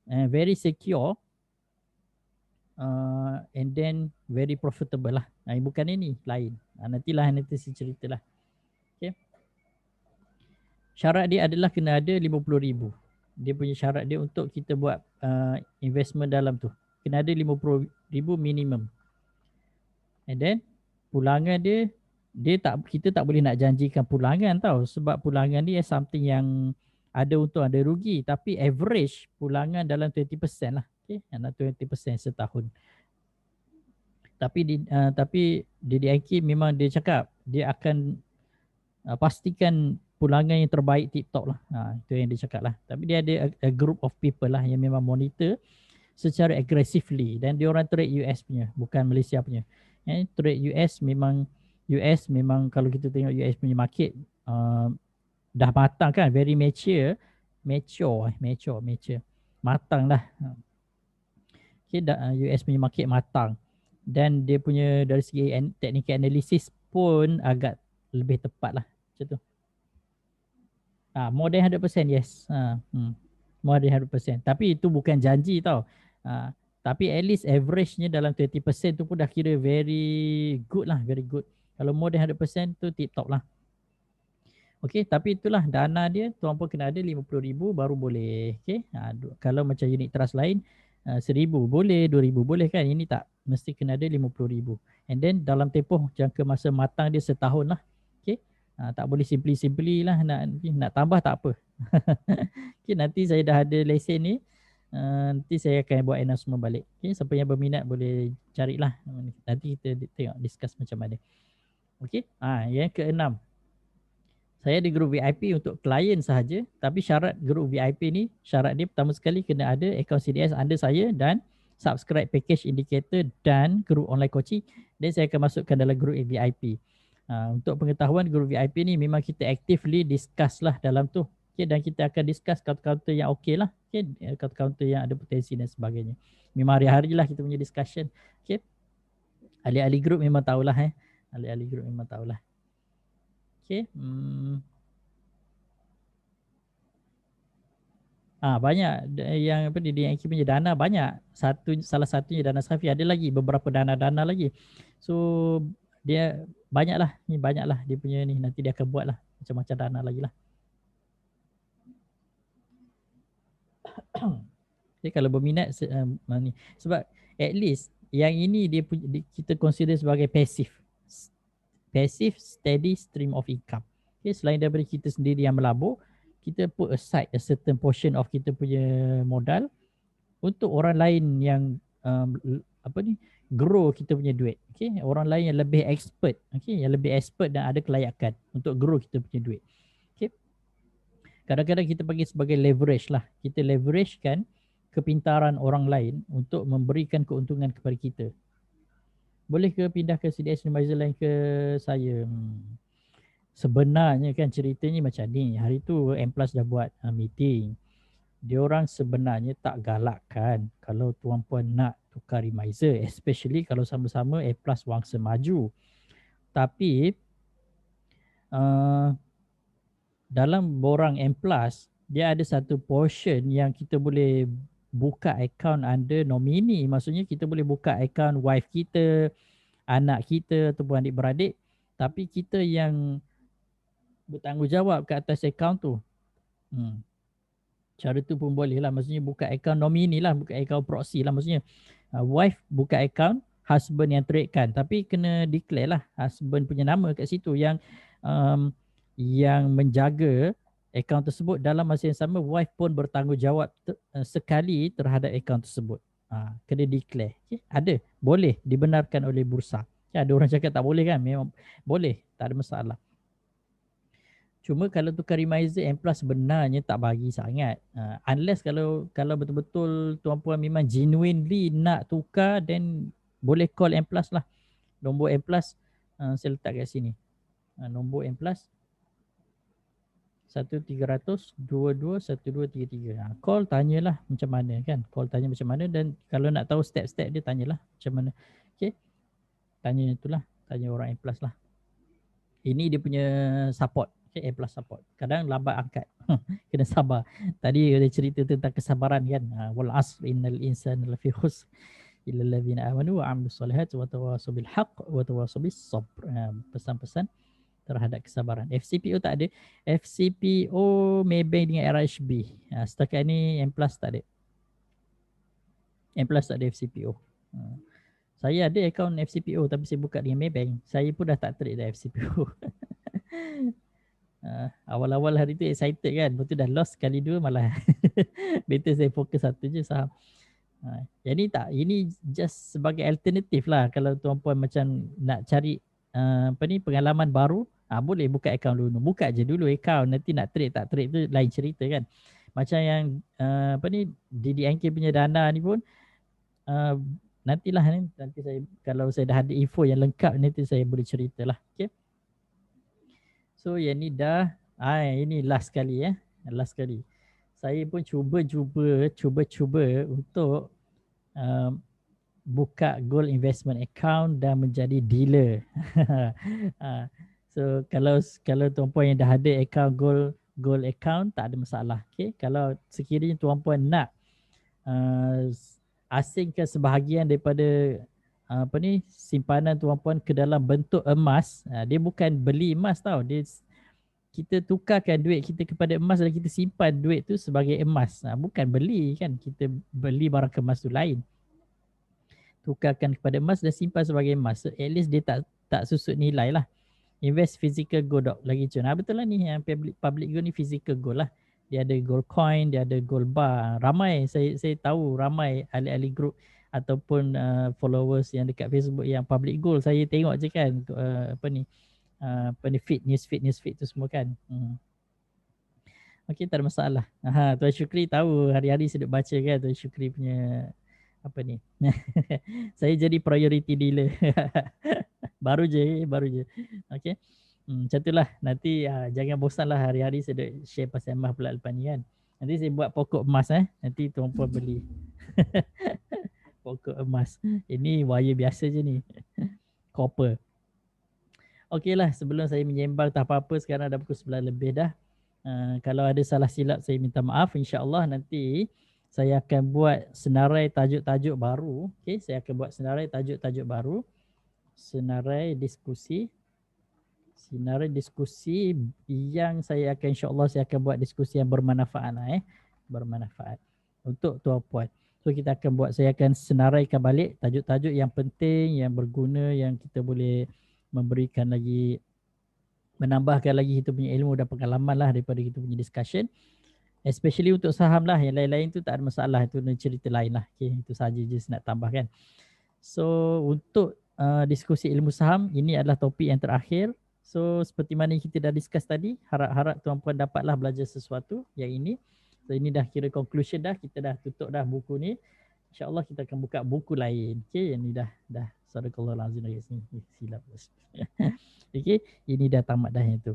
and very secure and then very profitable lah. Bukan ini, lain. Nanti saya ceritalah. Okay. Syarat dia adalah kena ada 50,000. Dia punya syarat dia untuk kita buat investment dalam tu. Kena ada 50,000 minimum. And then pulangan dia kita tak boleh nak janjikan pulangan tau, sebab pulangan ni something yang ada untung ada rugi, tapi average pulangan dalam 20% lah. Okay, dalam 20% setahun. Tapi DDNK memang dia cakap dia akan pastikan pulangan yang terbaik tip-top lah. Itu yang dia cakap lah. Tapi dia ada a group of people lah yang memang monitor secara aggressively, dan dia orang trade US punya, bukan Malaysia punya. Trade US memang kalau kita tengok US punya market dah matang kan, very mature, matang lah. Okay, US punya market matang dan dia punya dari segi technical analysis pun agak lebih tepat lah macam tu. More than 100%, yes. More than 100%. Tapi itu bukan janji tau. Tapi at least average-nya dalam 20% tu pun dah kira very good lah, very good. Kalau more than 100% tu tip top lah. Okay, tapi itulah dana dia, tuan pun kena ada 50,000 baru boleh. Okay, kalau macam unit trust lain 1,000 boleh, 2,000 boleh kan. Ini tak, mesti kena ada 50,000. And then dalam tempoh jangka masa matang dia setahun lah. Okay, tak boleh simply lah, nak tambah tak apa. Okay, nanti saya dah ada lesen ni, nanti saya akan buat announcement balik. Okay, siapa yang berminat boleh carilah. Nanti kita tengok, discuss macam mana. Okay, yang keenam, saya ada grup VIP untuk klien sahaja, tapi syarat grup VIP ni, syarat dia pertama sekali kena ada akaun CDS under saya dan subscribe package indicator dan grup online coaching, dan saya akan masukkan dalam grup VIP. Untuk pengetahuan, grup VIP ni memang kita actively discuss lah dalam tu. Okay, dan kita akan discuss counter-counter yang okey lah. Okay, counter-counter yang ada potensi dan sebagainya. Memang hari-hari lah kita punya discussion. Okay. Ahli-ahli grup memang tahulah. Ahli-ahli grup memang tahulah. Okay. Banyak yang DDNK punya dana banyak. Salah satunya dana Safi, ada lagi beberapa dana-dana lagi. So dia banyaklah dia punya ni, nanti dia akan buat lah macam-macam dana lagi lah. Jadi kalau berminat ni, sebab at least yang ini kita consider sebagai passive steady stream of income. Okay, selain daripada kita sendiri yang melabur, kita put aside a certain portion of kita punya modal untuk orang lain yang grow kita punya duit. Okay, orang lain yang lebih expert, okay, yang lebih expert dan ada kelayakan untuk grow kita punya duit. Okay, kadang-kadang kita bagi sebagai leverage lah. Kita leveragekan kepintaran orang lain untuk memberikan keuntungan kepada kita. Boleh ke pindah ke CDS advisor lain ke saya? Sebenarnya kan ceritanya macam ni. Hari tu M Plus dah buat meeting. Diorang sebenarnya tak galakkan kalau tuan-puan nak tukar remiser, especially kalau sama-sama A Plus Wangsa Maju. Tapi dalam borang M Plus, dia ada satu portion yang kita boleh buka account under nominee. Maksudnya kita boleh buka account wife kita, anak kita ataupun adik-beradik, tapi kita yang bertanggungjawab ke atas account tu. Cara tu pun boleh lah. Maksudnya buka account nominee lah, buka account proxy lah. Maksudnya wife buka account, husband yang tradekan. Tapi kena declare lah husband punya nama kat situ yang menjaga account tersebut. Dalam masa yang sama, wife pun bertanggungjawab sekali terhadap account tersebut. Kena declare. Okay? Ada, boleh dibenarkan oleh bursa. Ada orang cakap tak boleh kan? Memang boleh, tak ada masalah. Cuma kalau tukar remiser M Plus sebenarnya tak bagi sangat. Unless kalau betul-betul tuan-puan memang genuinely nak tukar, then boleh call M Plus lah. Nombor M Plus saya letak kat sini. Nombor M Plus 1300-22-1233. Call tanyalah macam mana kan. Call tanya macam mana, dan kalau nak tahu step-step dia tanyalah macam mana. Okay. Tanya itulah. Tanya orang M Plus lah. Ini dia punya support. Okay, A plus support. Kadang lambat angkat. Kena sabar. Tadi ada cerita tentang kesabaran kan. Wal asr innal insana lafi khusr illa allazina amanu wa amilus solihati wa tawassaw bil haqq wa tawassaw bis sabr. Pesan-pesan terhadap kesabaran. FCPO tak ada. FCPO Maybank dengan RHB. Setakat ni M plus tak ada. M plus tak ada FCPO. Saya ada akaun FCPO tapi saya buka dengan Maybank. Saya pun dah tak trade dah FCPO. Awal-awal hari tu excited kan. Lepas tu dah lost sekali dua malah. Better saya fokus satu je saham. Yang ni tak. Ini just sebagai alternatif lah. Kalau tuan-puan macam nak cari pengalaman baru. Boleh buka akaun dulu. Buka je dulu akaun. Nanti nak trade tak trade tu lain cerita kan. Macam yang DDNK punya dana ni pun. Nantilah ni. Nanti saya, kalau saya dah ada info yang lengkap, nanti saya boleh ceritalah. Okay. So yang ni dah, ini last kali ya. Last kali. Saya pun cuba untuk buka gold investment account dan menjadi dealer. So kalau tuan-puan yang dah ada account gold account, tak ada masalah. Okay? Kalau sekiranya tuan-puan nak asingkan sebahagian daripada simpanan tuan-puan ke dalam bentuk emas. Dia bukan beli emas tau. Kita tukarkan duit kita kepada emas dan kita simpan duit tu sebagai emas. Bukan beli kan. Kita beli barang kemas tu lain. Tukarkan kepada emas dan simpan sebagai emas. So at least dia tak susut nilai lah. Invest physical gold lagi cun. Betul lah ni yang public gold ni physical gold lah. Dia ada gold coin, dia ada gold bar. Ramai saya tahu ramai ahli-ahli group ataupun followers yang dekat Facebook yang public gold. Saya tengok je kan news feed tu semua kan. Okey, tak ada masalah. Tuan Syukri tahu hari-hari saya duk baca kan Tuan Syukri punya saya jadi priority dealer. baru je. Okey. Macam itulah. Nanti jangan bosanlah hari-hari saya duk share pasal emas pula lepas ni kan. Nanti saya buat pokok emas nanti tuan-puan beli. Pokok emas. Ini wire biasa je ni. Copper. Okeylah, sebelum saya menyembang tak apa-apa, sekarang dah pukul 9 lebih dah. Kalau ada salah silap saya minta maaf. InsyaAllah nanti saya akan buat senarai tajuk-tajuk baru. Okay, saya akan buat senarai tajuk-tajuk baru. Senarai diskusi yang saya akan, insyaAllah saya akan buat diskusi yang bermanfaat bermanfaat untuk tuan-puan. So kita akan buat, saya akan senaraikan balik tajuk-tajuk yang penting, yang berguna, yang kita boleh memberikan lagi, menambahkan lagi kita punya ilmu dan pengalaman lah daripada kita punya discussion. Especially untuk saham lah, yang lain-lain tu tak ada masalah, itu cerita lain lah. Okay, itu saja je nak tambahkan. So untuk diskusi ilmu saham, ini adalah topik yang terakhir. So seperti mana kita dah discuss tadi, harap-harap tuan-puan dapatlah belajar sesuatu yang ini. So ini dah kira conclusion dah, kita dah tutup dah buku ni. InsyaAllah kita akan buka buku lain. Okay, yang ni dah Sadaqallahul Azim dari sini. Silap. Okay, ini dah tamat dah yang tu.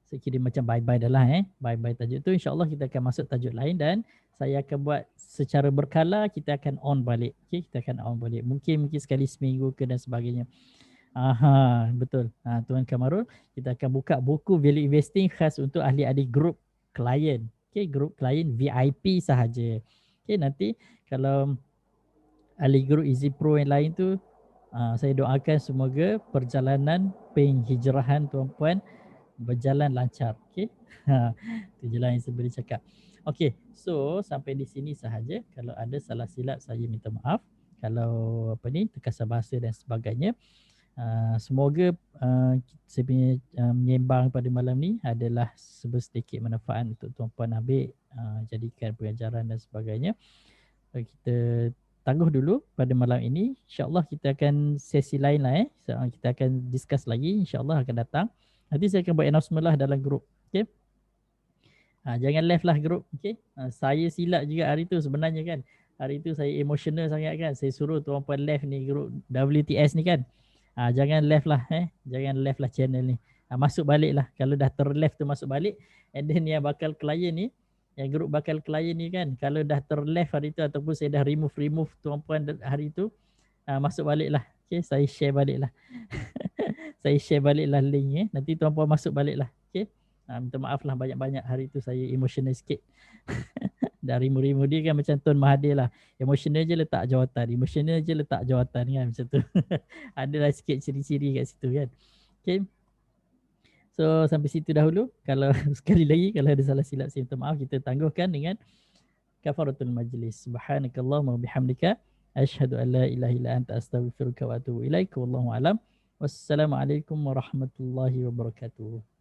Saya kira macam bye-bye dah lah bye-bye tajuk tu. InsyaAllah kita akan masuk tajuk lain dan saya akan buat secara berkala, kita akan on balik. Okay, kita akan on balik. Mungkin sekali seminggu ke dan sebagainya. Aha, betul. Tuan Kamarul, kita akan buka buku value investing khas untuk ahli-ahli grup klien. Okay, grup klien VIP sahaja. Okay, nanti kalau ahli grup Easy Pro yang lain tu, saya doakan semoga perjalanan penghijrahan tuan-puan berjalan lancar. Okay. Itu je lah yang saya boleh cakap. Okay. So sampai di sini sahaja. Kalau ada salah silap saya minta maaf. Kalau terkasar bahasa dan sebagainya. Semoga saya punya menyembang pada malam ni adalah sedikit manfaat untuk tuan-puan ambil, jadikan pengajaran dan sebagainya. Kita tangguh dulu pada malam ini. InsyaAllah kita akan sesi lain lah kita akan discuss lagi. InsyaAllah akan datang. Nanti saya akan buat announcement lah dalam grup. Okay. Jangan left lah grup. Okay. Saya silap juga hari tu sebenarnya kan. Hari tu saya emotional sangat kan. Saya suruh tuan-puan left ni grup WTS ni kan. Jangan left lah. Jangan left lah channel ni. Masuk balik lah. Kalau dah terleft tu masuk balik. And then yang bakal klien ni, yang grup bakal klien ni kan. Kalau dah terleft hari tu ataupun saya dah remove tuan-puan hari tu, masuk balik lah. Okay. Saya share balik lah. Saya share baliklah link nanti tuan-puan masuk baliklah. Okey. Minta maaf lah banyak-banyak hari tu saya emotional sikit. Dah rimu-rimu dia kan macam Tuan Mahathir lah. Emotional je letak jawatan. Emotional je letak jawatan kan macam tu. Adalah sikit ciri-ciri kat situ kan. Okey. So sampai situ dahulu. Kalau sekali lagi kalau ada salah silap saya minta maaf. Kita tangguhkan dengan kafaratul majlis. Subhanakallahumma bihamdika asyhadu an la ilaha illa anta astaghfiruka wa atubu ilaik. Wallahu alam. Wassalamualaikum warahmatullahi wabarakatuh.